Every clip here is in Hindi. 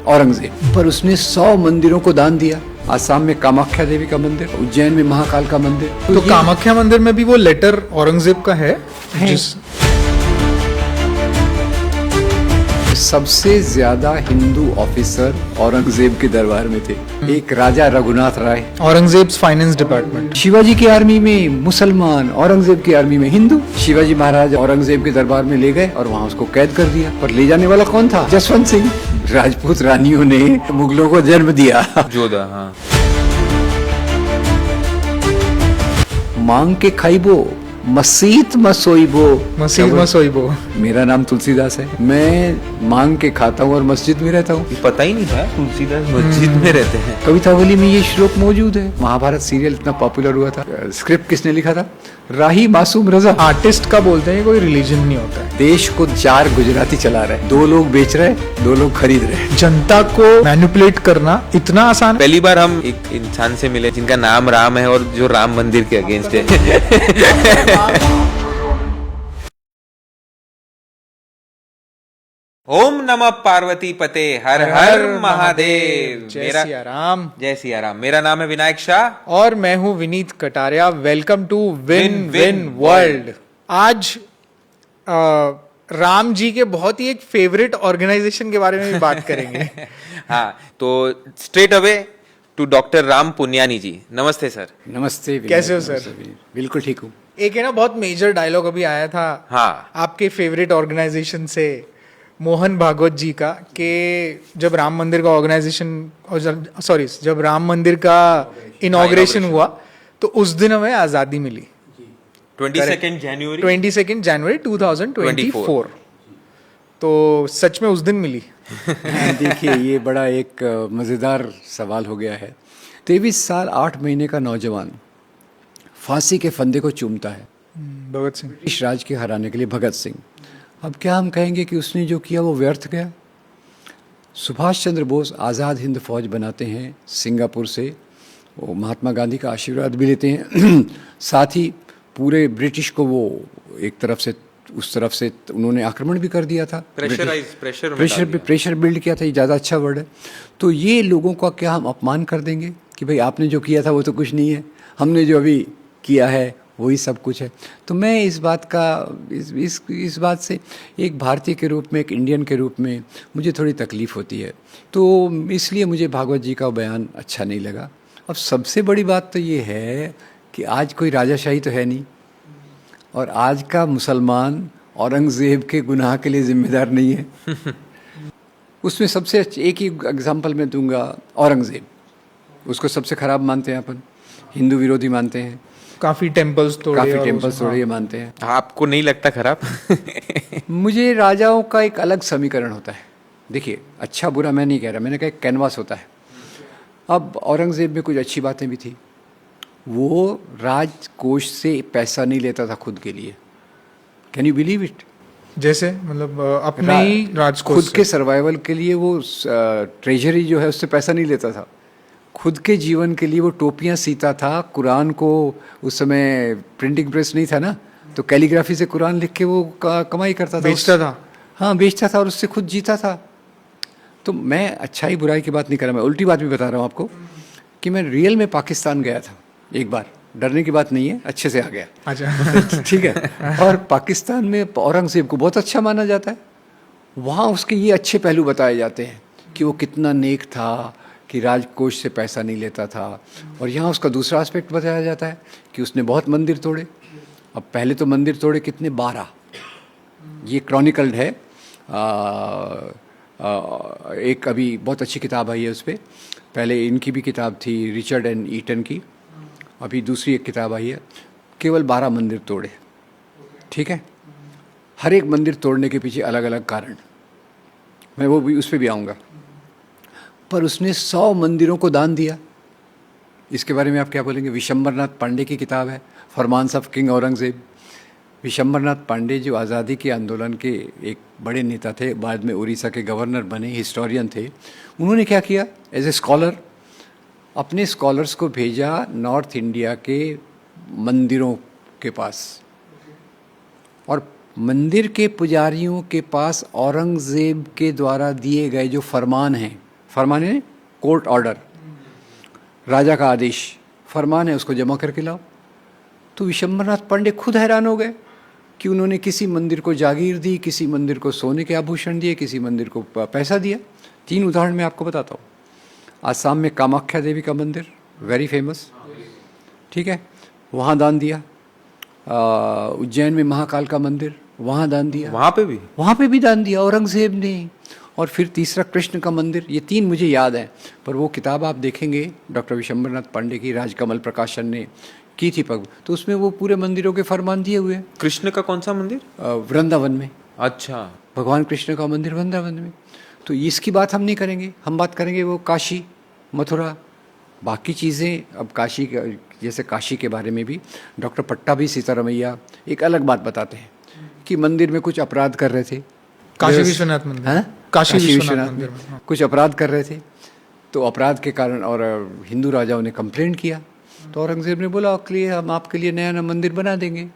औरंगजेब, पर उसने 100 मंदिरों को दान दिया। आसाम में कामाख्या देवी का मंदिर, उज्जैन में महाकाल का मंदिर। तो कामाख्या मंदिर में भी वो लेटर औरंगजेब का है। जिस सबसे ज्यादा हिंदू ऑफिसर औरंगजेब के दरबार में थे। एक राजा रघुनाथ राय, औरंगजेब फाइनेंस डिपार्टमेंट। शिवाजी की आर्मी में मुसलमान, औरंगजेब की आर्मी में हिंदू। शिवाजी महाराज औरंगजेब के दरबार में ले गए और वहाँ उसको कैद कर दिया। पर ले जाने वाला कौन था? जसवंत सिंह। राजपूत रानियों ने मुगलों को जन्म दिया। जोधा, हाँ। मांग के खाइबो, मसीत मसोइबो। मसीद मसोइबो। मेरा नाम तुलसीदास है, मैं मांग के खाता हूँ और मस्जिद में रहता हूँ। ये पता ही नहीं था तुलसीदास मस्जिद में रहते हैं। कवितावली में ये श्लोक मौजूद है। महाभारत सीरियल इतना पॉपुलर हुआ था। स्क्रिप्ट किसने लिखा था? राही मासूम रजा। आर्टिस्ट का बोलते हैं, कोई रिलीजन नहीं होता है। देश को 4 गुजराती चला रहे हैं, 2 लोग बेच रहे हैं, 2 लोग खरीद रहे हैं। जनता को मैनिपुलेट करना इतना आसान है। पहली बार हम एक इंसान से मिले जिनका नाम राम है और जो राम मंदिर के अगेंस्ट है। ओम नमः पार्वती पते, हर हर महादेव। जय सिया राम। जय सिया राम। मेरा नाम है विनायक शाह और मैं हूं Vineet Kataria. Welcome to win win world. आज राम जी के बहुत ही एक फेवरेट ऑर्गेनाइजेशन के बारे में भी बात करेंगे। हाँ, तो straight away to doctor Ram Puniyani ji. नमस्ते सर। नमस्ते। कैसे हो सर? बिल्कुल ठीक हूँ। एक है ना, बहुत मेजर डायलॉग अभी आया था, हाँ, आपके फेवरेट ऑर्गेनाइजेशन से, मोहन भागवत जी का, कि जब राम मंदिर का जब राम मंदिर का इनॉग्रेशन हुआ तो उस दिन हमें आजादी मिली। 22 जनवरी 2024। तो सच में उस दिन मिली? देखिए, ये बड़ा एक मज़ेदार सवाल हो गया है। 23 साल 8 महीने का नौजवान फांसी के फंदे को चूमता है। भगत सिंह। ब्रिटिश राज के हराने के लिए भगत सिंह। अब क्या हम कहेंगे कि उसने जो किया वो व्यर्थ गया? सुभाष चंद्र बोस आज़ाद हिंद फौज बनाते हैं सिंगापुर से, वो महात्मा गांधी का आशीर्वाद भी लेते हैं। साथ ही पूरे ब्रिटिश को वो एक तरफ से उस तरफ से उन्होंने आक्रमण भी कर दिया था। प्रेशर बिल्ड किया था, ये ज़्यादा अच्छा वर्ड है। तो ये लोगों का क्या हम अपमान कर देंगे कि भाई आपने जो किया था वो तो कुछ नहीं है, हमने जो अभी किया है वही सब कुछ है? तो मैं इस बात का इस बात से एक भारतीय के रूप में, एक इंडियन के रूप में मुझे थोड़ी तकलीफ़ होती है। तो इसलिए मुझे भागवत जी का बयान अच्छा नहीं लगा। अब सबसे बड़ी बात तो ये है कि आज कोई राजाशाही तो है नहीं, और आज का मुसलमान औरंगज़ेब के गुनाह के लिए जिम्मेदार नहीं है। उसमें सबसे एक ही एग्जाम्पल मैं दूंगा, औरंगज़ेब। उसको सबसे ख़राब मानते हैं अपन, हिंदू विरोधी मानते हैं, काफी टेम्पल्स तोड़े ये मानते हैं। आपको नहीं लगता खराब? मुझे राजाओं का एक अलग समीकरण होता है। देखिए, अच्छा बुरा मैं नहीं कह रहा, मैंने कहा एक कैनवास होता है। अब औरंगज़ेब में कुछ अच्छी बातें भी थी। वो राजकोष से पैसा नहीं लेता था खुद के लिए। Can you believe it? जैसे मतलब अपने ही राजकोष खुद के सर्वाइवल के लिए वो ट्रेजरी जो है उससे पैसा नहीं लेता था। खुद के जीवन के लिए वो टोपियाँ सीता था। कुरान को, उस समय प्रिंटिंग प्रेस नहीं था ना, तो कैलीग्राफी से कुरान लिख के वो कमाई करता था, बेचता था। हाँ, बेचता था और उससे खुद जीता था। तो मैं अच्छाई बुराई की बात नहीं कर रहा, मैं उल्टी बात भी बता रहा हूँ आपको कि मैं रियल में पाकिस्तान गया था एक बार। डरने की बात नहीं है, अच्छे से आ गया। अच्छा। ठीक है। और पाकिस्तान में औरंगज़ेब को बहुत अच्छा माना जाता है। वहाँ उसके ये अच्छे पहलू बताए जाते हैं कि वो कितना नेक था, कि राजकोष से पैसा नहीं लेता था। और यहाँ उसका दूसरा एस्पेक्ट बताया जाता है कि उसने बहुत मंदिर तोड़े। अब पहले तो मंदिर तोड़े कितने? 12। ये क्रॉनिकल्ड है। एक अभी बहुत अच्छी किताब आई है उस पर। पहले इनकी भी किताब थी, रिचर्ड एंड ईटन की। अभी दूसरी एक किताब आई है। केवल 12 मंदिर तोड़े। ठीक है। हर एक मंदिर तोड़ने के पीछे अलग अलग कारण, मैं वो भी उस पर भी आऊँगा। पर उसने 100 मंदिरों को दान दिया। इसके बारे में आप क्या बोलेंगे? विशंबरनाथ पांडे की किताब है, फरमान्स ऑफ किंग औरंगज़ेब। विशंबरनाथ पांडे जो आज़ादी के आंदोलन के एक बड़े नेता थे, बाद में उड़ीसा के गवर्नर बने, हिस्टोरियन थे। उन्होंने क्या किया? एज ए स्कॉलर अपने स्कॉलर्स को भेजा नॉर्थ इंडिया के मंदिरों के पास, और मंदिर के पुजारियों के पास औरंगज़ेब के द्वारा दिए गए जो फरमान हैं फरमान है कोर्ट ऑर्डर, राजा का आदेश, फरमान है, उसको जमा करके लाओ। तो विशंबरनाथ पांडे खुद हैरान हो गए कि उन्होंने किसी मंदिर को जागीर दी, किसी मंदिर को सोने के आभूषण दिए, किसी मंदिर को पैसा दिया। 3 उदाहरण मैं आपको बताता हूँ। आसाम में कामाख्या देवी का मंदिर वेरी फेमस, ठीक है, वहाँ दान दिया। उज्जैन में महाकाल का मंदिर, वहाँ दान दिया। वहाँ पे भी दान दिया औरंगजेब ने। और फिर तीसरा कृष्ण का मंदिर। ये 3 मुझे याद है, पर वो किताब आप देखेंगे डॉक्टर विशंबरनाथ पांडे की, राजकमल प्रकाशन ने की थी पग, तो उसमें वो पूरे मंदिरों के फरमान दिए हुए हैं। कृष्ण का कौन सा मंदिर? वृंदावन में। अच्छा, भगवान कृष्ण का मंदिर वृंदावन में। तो इसकी बात हम नहीं करेंगे, हम बात करेंगे वो काशी, मथुरा, बाकी चीज़ें। अब काशी का, जैसे काशी के बारे में भी डॉक्टर पट्टाभी सीतारमैया एक अलग बात बताते हैं कि मंदिर में कुछ अपराध कर रहे थे। काशी विश्वनाथ मंदिर, हाँ? काशी विश्वनाथ मंदिर में कुछ अपराध कर रहे थे, तो अपराध के कारण और हिंदू राजाओं ने कंप्लेंट किया, तो औरंगजेब ने बोला कि हम आपके लिए नया नया मंदिर बना देंगे।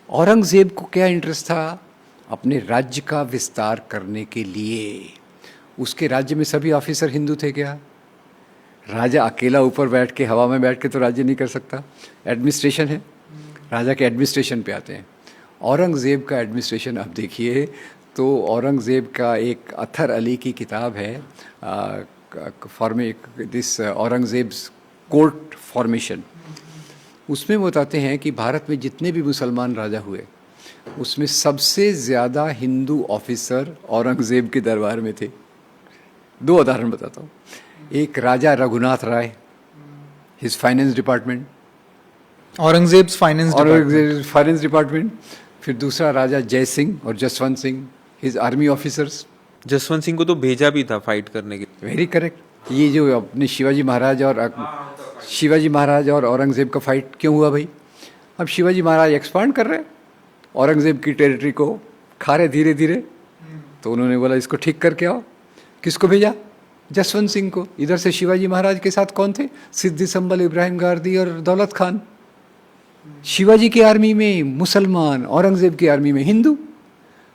औरंगजेब को क्या इंटरेस्ट था? अपने राज्य का विस्तार करने के लिए। उसके राज्य में सभी ऑफिसर हिंदू थे क्या? राजा अकेला ऊपर बैठ के, हवा में बैठ के तो राज्य नहीं कर सकता, एडमिनिस्ट्रेशन है, राजा के एडमिनिस्ट्रेशन पे आते हैं। औरंगजेब का एडमिनिस्ट्रेशन आप देखिए तो औरंगजेब का एक अथर अली की किताब है, दिस औरंगजेब्स कोर्ट फॉर्मेशन। उसमें वो बताते हैं कि भारत में जितने भी मुसलमान राजा हुए उसमें सबसे ज़्यादा हिंदू ऑफिसर औरंगजेब के दरबार में थे। 2 उदाहरण बताता हूँ। एक राजा Raghunath Rai, his finance department, Aurangzeb's finance department. फिर दूसरा राजा जय सिंह और Jaswant Singh, his army officers. Jaswant Singh को तो भेजा भी था फाइट करने के लिए। Very correct. ये जो अपने शिवाजी महाराज और औरंगजेब का फाइट क्यों हुआ भाई? अब शिवाजी महाराज एक्सपांड कर रहे, औरंगजेब की टेरिटरी को खा रहे धीरे धीरे, तो उन्होंने बोला इसको ठीक करके आओ। किसको भेजा? जसवंत सिंह को। इधर से शिवाजी महाराज के साथ कौन थे? सिद्दी संबल, इब्राहिम गारदी और दौलत खान। शिवाजी की आर्मी में मुसलमान, औरंगजेब की आर्मी में हिंदू।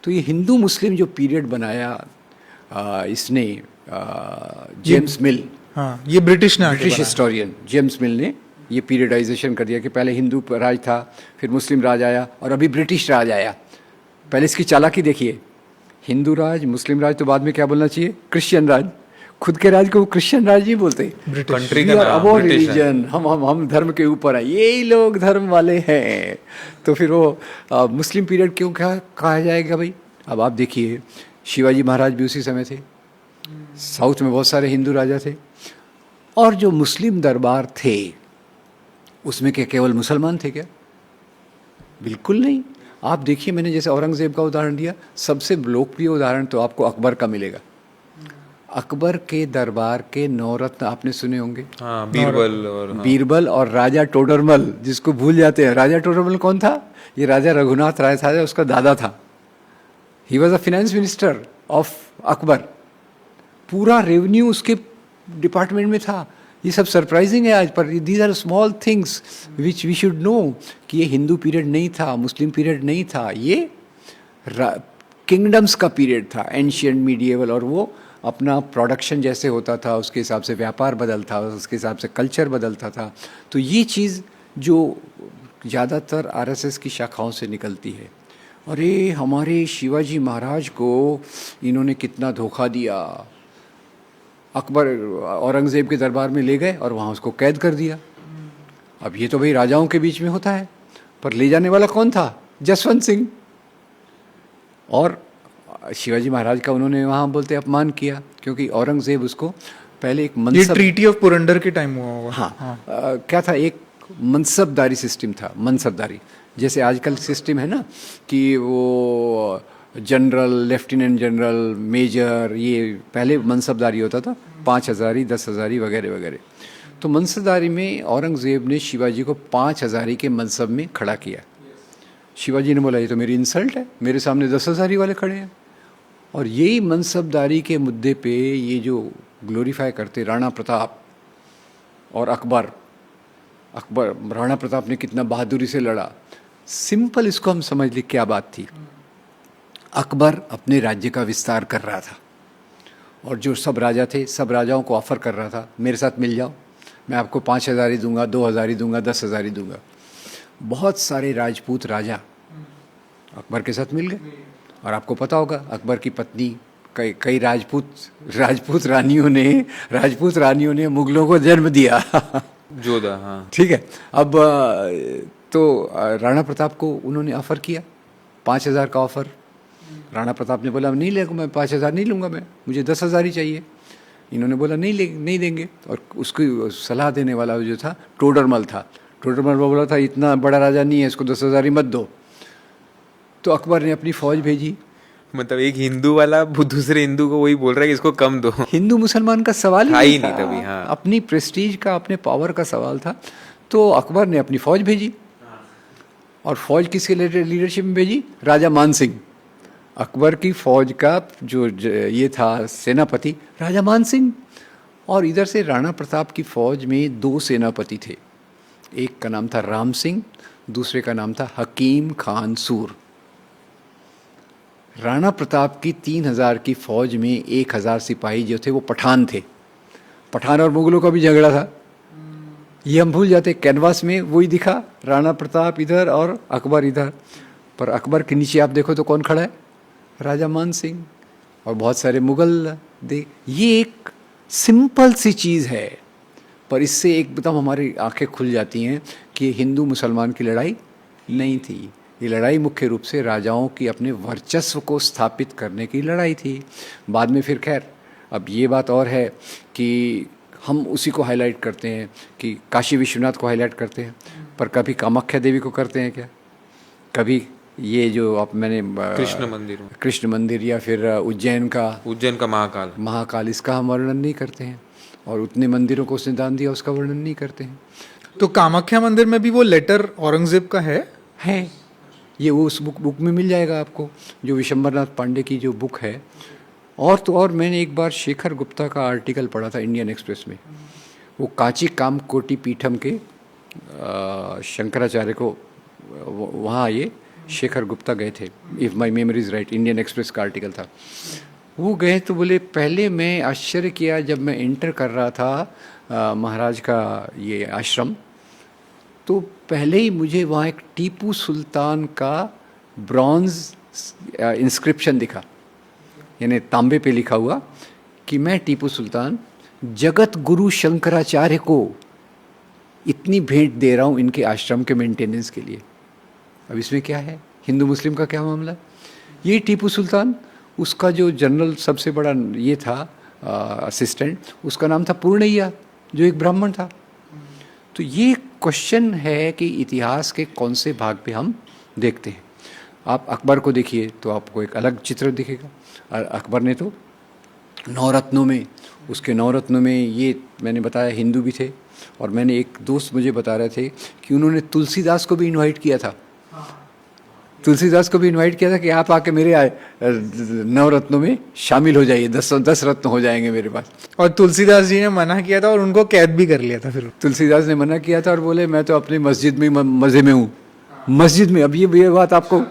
तो ये हिंदू मुस्लिम जो पीरियड बनाया इसने जेम्स मिल, हाँ, ये ब्रिटिश हिस्टोरियन जेम्स मिल ने ये पीरियडाइजेशन कर दिया कि पहले हिंदू राज था, फिर मुस्लिम राज आया और अभी ब्रिटिश राज आया। पहले इसकी चालाकी देखिए, हिंदू राज, मुस्लिम राज, तो बाद में क्या बोलना चाहिए? क्रिश्चियन राज। खुद के राज को वो क्रिश्चियन राज ही बोलते। कंट्री का नाम रिलीजन, हम धर्म के ऊपर है, यही लोग धर्म वाले हैं। तो फिर वो मुस्लिम पीरियड क्यों कहा जाएगा भाई? अब आप देखिए, शिवाजी महाराज भी उसी समय थे, साउथ में बहुत सारे हिंदू राजा थे, और जो मुस्लिम दरबार थे उसमें क्या केवल मुसलमान थे क्या? बिल्कुल नहीं। आप देखिए, मैंने जैसे औरंगजेब का उदाहरण दिया, सबसे लोकप्रिय उदाहरण तो आपको अकबर का मिलेगा। अकबर के दरबार के 9 रत्न आपने सुने होंगे। हाँ, बीरबल और राजा टोडरमल, जिसको भूल जाते हैं। राजा टोडरमल कौन था? ये राजा रघुनाथ राय था, उसका दादा था। He was a finance minister of Akbar. पूरा रेवेन्यू उसके डिपार्टमेंट में था। ये सब सरप्राइजिंग है आज, पर these are small things which we should know कि ये हिंदू पीरियड नहीं था, मुस्लिम पीरियड नहीं था, ये किंगडम्स का पीरियड था, एंशियंट मीडिएवल। और वो अपना प्रोडक्शन जैसे होता था उसके हिसाब से व्यापार बदलता, उसके हिसाब से कल्चर बदलता था। तो ये चीज़ जो ज़्यादातर आरएसएस की शाखाओं से निकलती है, अरे हमारे शिवाजी महाराज को इन्होंने कितना धोखा दिया, अकबर औरंगज़ेब के दरबार में ले गए और वहाँ उसको कैद कर दिया। अब ये तो भाई राजाओं के बीच में होता है, पर ले जाने वाला कौन था? जसवंत सिंह। और शिवाजी महाराज का उन्होंने वहाँ बोलते अपमान किया, क्योंकि औरंगज़ेब उसको पहले एक ये ट्रीटी ऑफ पुरंदर के टाइम हुआ होगा। हाँ, क्या था? एक मनसबदारी सिस्टम था, मनसबदारी। जैसे आजकल सिस्टम है ना कि वो जनरल, लेफ्टिनेंट जनरल, मेजर, ये पहले मनसबदारी होता था, 5 हज़ारी, 10 हज़ारी वगैरह वगैरह। तो मनसबदारी में औरंगज़ेब ने शिवाजी को 5 हज़ारी के मनसब में खड़ा किया। शिवाजी ने बोला ये तो मेरी इंसल्ट है, मेरे सामने 10 हज़ारी वाले खड़े हैं। और यही मनसबदारी के मुद्दे पे ये जो ग्लोरीफाई करते राणा प्रताप और अकबर, राणा प्रताप ने कितना बहादुरी से लड़ा। सिंपल इसको हम समझ लें क्या बात थी। अकबर अपने राज्य का विस्तार कर रहा था और जो सब राजा थे, सब राजाओं को ऑफ़र कर रहा था, मेरे साथ मिल जाओ, मैं आपको 5,000 ही दूंगा, 2,000 ही दूंगा, 10,000 ही दूंगा। बहुत सारे राजपूत राजा अकबर के साथ मिल गए। और आपको पता होगा अकबर की पत्नी, कई राजपूत रानियों ने मुगलों को जन्म दिया। जोधा, हाँ। ठीक है। अब तो राणा प्रताप को उन्होंने ऑफ़र किया 5,000 का ऑफ़र। राणा प्रताप ने बोला नहीं लेगा, मैं 5,000 नहीं लूँगा, मैं मुझे 10,000 ही चाहिए। इन्होंने बोला नहीं देंगे। और उसकी सलाह देने वाला जो था टोडरमल था। टोडरमल बोला था इतना बड़ा राजा नहीं है, इसको 10,000 ही मत दो। तो अकबर ने अपनी फ़ौज भेजी। मतलब एक हिंदू वाला दूसरे हिंदू को वही बोल रहा है कि इसको कम दो। हिंदू मुसलमान का सवाल ही नहीं था, तभी, हाँ। अपनी प्रेस्टीज का, अपने पावर का सवाल था। तो अकबर ने अपनी फ़ौज भेजी। और फ़ौज किसके लीडरशिप में भेजी? राजा मान सिंह। अकबर की फ़ौज का जो ये था सेनापति राजा मान सिंह। और इधर से राणा प्रताप की फ़ौज में 2 सेनापति थे। एक का नाम था राम सिंह, दूसरे का नाम था हकीम खान सूर। राणा प्रताप की 3,000 की फ़ौज में 1,000 सिपाही जो थे वो पठान थे। पठान और मुगलों का भी झगड़ा था, ये हम भूल जाते। कैनवास में वही दिखा, राणा प्रताप इधर और अकबर इधर। पर अकबर के नीचे आप देखो तो कौन खड़ा है? राजा मान सिंह और बहुत सारे मुगल। ये एक सिंपल सी चीज़ है, पर इससे एकदम हमारी आंखें खुल जाती हैं कि हिंदू मुसलमान की लड़ाई नहीं थी। ये लड़ाई मुख्य रूप से राजाओं की अपने वर्चस्व को स्थापित करने की लड़ाई थी। बाद में फिर खैर अब ये बात और है कि हम उसी को हाईलाइट करते हैं कि काशी विश्वनाथ को हाईलाइट करते हैं, पर कभी कामाख्या देवी को करते हैं क्या? कभी ये जो आप मैंने कृष्ण मंदिर या फिर उज्जैन का महाकाल इसका हम वर्णन नहीं करते हैं। और उतने मंदिरों को उसने दान दिया, उसका वर्णन नहीं करते हैं। तो कामाख्या मंदिर में भी वो लेटर औरंगजेब का है। ये वो उस बुक में मिल जाएगा आपको, जो विशंबरनाथ पांडे की जो बुक है। और तो और मैंने एक बार शेखर गुप्ता का आर्टिकल पढ़ा था इंडियन एक्सप्रेस में। वो कांची कामकोटी पीठम के शंकराचार्य को वहाँ ये शेखर गुप्ता गए थे, if my memory is right, Indian express का आर्टिकल था। वो गए तो बोले पहले मैं आश्चर्य किया जब मैं एंटर कर रहा था महाराज का ये आश्रम, तो पहले ही मुझे वहाँ एक टीपू सुल्तान का ब्रॉन्ज इंस्क्रिप्शन दिखा, यानी तांबे पे लिखा हुआ कि मैं टीपू सुल्तान जगत गुरु शंकराचार्य को इतनी भेंट दे रहा हूँ इनके आश्रम के मेंटेनेंस के लिए। अब इसमें क्या है? हिंदू मुस्लिम का क्या मामला? ये टीपू सुल्तान, उसका जो जनरल सबसे बड़ा ये था असिस्टेंट, उसका नाम था पूर्णैया, जो एक ब्राह्मण था। तो ये क्वेश्चन है कि इतिहास के कौन से भाग पे हम देखते हैं। आप अकबर को देखिए तो आपको एक अलग चित्र दिखेगा। अकबर ने तो नवरत्नों में, उसके नवरत्नों में ये मैंने बताया हिंदू भी थे। और मैंने एक दोस्त मुझे बता रहे थे कि उन्होंने तुलसीदास को भी इनवाइट किया था। तुलसीदास को भी इनवाइट किया था कि आप आके मेरे नवरत्नों में शामिल हो जाइए, 10 रत्न हो जाएंगे मेरे पास। और तुलसीदास जी ने मना किया था और उनको कैद भी कर लिया था। फिर तुलसीदास ने मना किया था और बोले मैं तो अपनी मस्जिद में मज़े में हूँ, मस्जिद में। अब ये बात आपको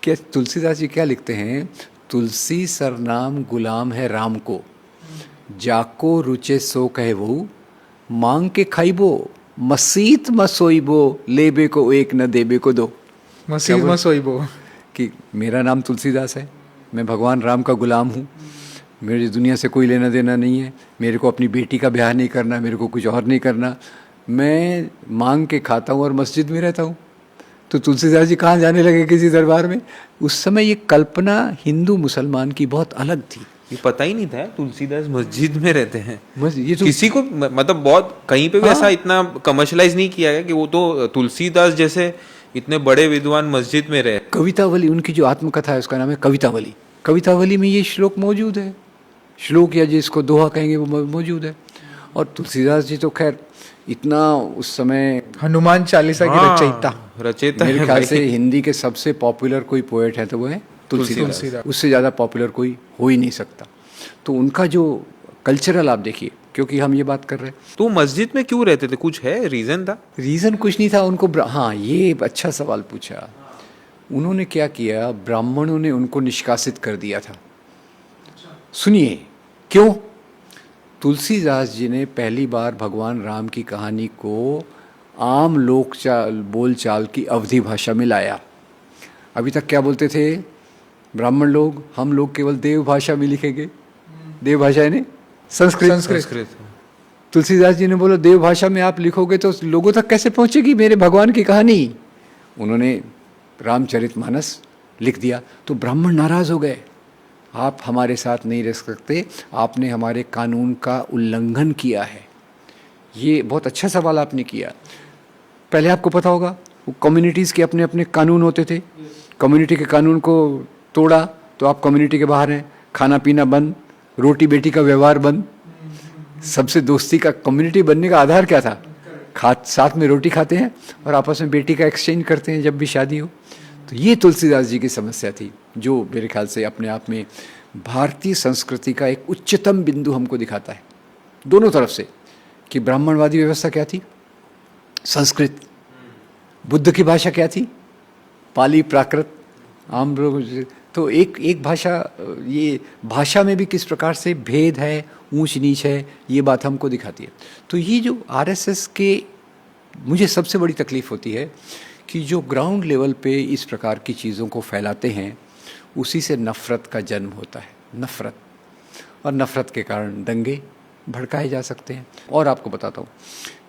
क्या, तुलसीदास जी क्या लिखते हैं? तुलसी सरनाम गुलाम है राम को, जाको रुचे सो कहे वो, मांग के खाइबो मसीत मसोइबो, लेबे को एक न देबे को दो। मसीत मसोइबो कि मेरा नाम तुलसीदास है, मैं भगवान राम का गुलाम हूँ, मेरी दुनिया से कोई लेना देना नहीं है, मेरे को अपनी बेटी का ब्याह नहीं करना, मेरे को कुछ और नहीं करना, मैं मांग के खाता हूँ और मस्जिद में रहता हूँ। तो तुलसीदास जी कहाँ जाने लगे किसी दरबार में? उस समय ये कल्पना हिंदू मुसलमान की बहुत अलग थी। ये पता ही नहीं था तुलसीदास मस्जिद में रहते हैं। ये तो किसी को मतलब बहुत कहीं पे भी ऐसा इतना कमर्शलाइज नहीं किया गया कि वो तो तुलसीदास जैसे इतने बड़े विद्वान मस्जिद में रहे। कवितावली, उनकी जो आत्मकथा है उसका नाम है कवितावली। कवितावली में ये श्लोक मौजूद है, श्लोक या जिसको दोहा कहेंगे वो मौजूद है। और तुलसीदास जी तो खैर इतना उस समय हनुमान चालीसा की रचयिता मेरे ख्याल से हिंदी के सबसे पॉपुलर कोई पोएट है तो वो है तुलसीदास। उससे ज़्यादा पॉपुलर कोई हो ही नहीं सकता। तो उनका जो कल्चरल आप देखिए, क्योंकि हम ये बात कर रहे हैं। तो मस्जिद में क्यों रहते थे? कुछ है रीज़न था? रीज़न कुछ नहीं था उनको। हाँ, ये अच्छा सवाल पूछा। उन्होंने क्या किया, ब्राह्मणों ने उनको निष्कासित कर दिया था। सुनिए, क्यों? तुलसीदास जी ने पहली बार भगवान राम की कहानी को आम लोक बोलचाल की अवधी भाषा में लाया। अभी तक क्या बोलते थे ब्राह्मण लोग? हम लोग केवल देव भाषा में लिखेंगे। देव भाषा यानी संस्कृत। तुलसीदास जी ने बोला देव भाषा में आप लिखोगे तो लोगों तक कैसे पहुंचेगी मेरे भगवान की कहानी? उन्होंने रामचरितमानस लिख दिया तो ब्राह्मण नाराज हो गए, आप हमारे साथ नहीं रह सकते, आपने हमारे कानून का उल्लंघन किया है। ये बहुत अच्छा सवाल आपने किया। पहले आपको पता होगा वो कम्युनिटीज़ के अपने अपने कानून होते थे, कम्युनिटी के कानून को तोड़ा तो आप कम्युनिटी के बाहर हैं, खाना पीना बंद, रोटी बेटी का व्यवहार बंद, सबसे दोस्ती का कम्युनिटी बनने का आधार क्या था? साथ में रोटी खाते हैं और आपस में बेटी का एक्सचेंज करते हैं जब भी शादी हो। तो ये तुलसीदास जी की समस्या थी, जो मेरे ख्याल से अपने आप में भारतीय संस्कृति का एक उच्चतम बिंदु हमको दिखाता है दोनों तरफ से, कि ब्राह्मणवादी व्यवस्था क्या थी? संस्कृत। बुद्ध की भाषा क्या थी? पाली प्राकृत। आम लोग तो एक भाषा, ये भाषा में भी किस प्रकार से भेद है, ऊंच नीच है, ये बात हमको दिखाती है। तो ये जो आरएसएस के मुझे सबसे बड़ी तकलीफ होती है कि जो ग्राउंड लेवल पे इस प्रकार की चीज़ों को फैलाते हैं, उसी से नफ़रत का जन्म होता है। नफ़रत, और नफ़रत के कारण दंगे भड़काए जा सकते हैं। और आपको बताता हूँ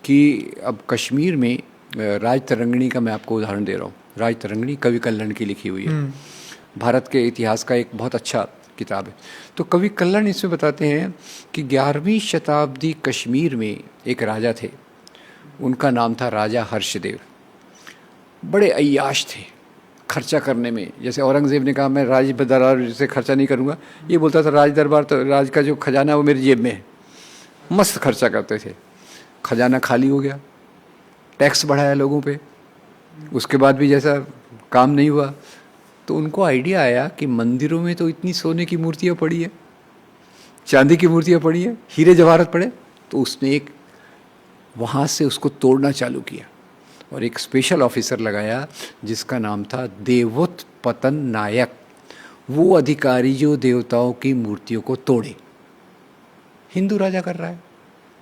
कि अब कश्मीर में राज तरंगिणी का मैं आपको उदाहरण दे रहा हूँ। राज तरंगिणी कवि कल्लण की लिखी हुई है, भारत के इतिहास का एक बहुत अच्छा किताब है। तो कवि कल्लण इसमें बताते हैं कि 11वीं शताब्दी कश्मीर में एक राजा थे, उनका नाम था राजा हर्षदेव। बड़े अय्याश थे खर्चा करने में। जैसे औरंगज़ेब ने कहा मैं राज दरबार से खर्चा नहीं करूँगा, ये बोलता था राज दरबार तो राज का जो खजाना है वो मेरी जेब में है। मस्त खर्चा करते थे। खजाना खाली हो गया, टैक्स बढ़ाया लोगों पे, उसके बाद भी जैसा काम नहीं हुआ, तो उनको आइडिया आया कि मंदिरों में तो इतनी सोने की मूर्तियाँ पड़ी है, चांदी की मूर्तियाँ पड़ी है, हीरे जवाहरात पड़े। तो उसने एक वहाँ से उसको तोड़ना चालू किया और एक स्पेशल ऑफिसर लगाया जिसका नाम था देवोत्पतन नायक। वो अधिकारी जो देवताओं की मूर्तियों को तोड़े। हिंदू राजा कर रहा है।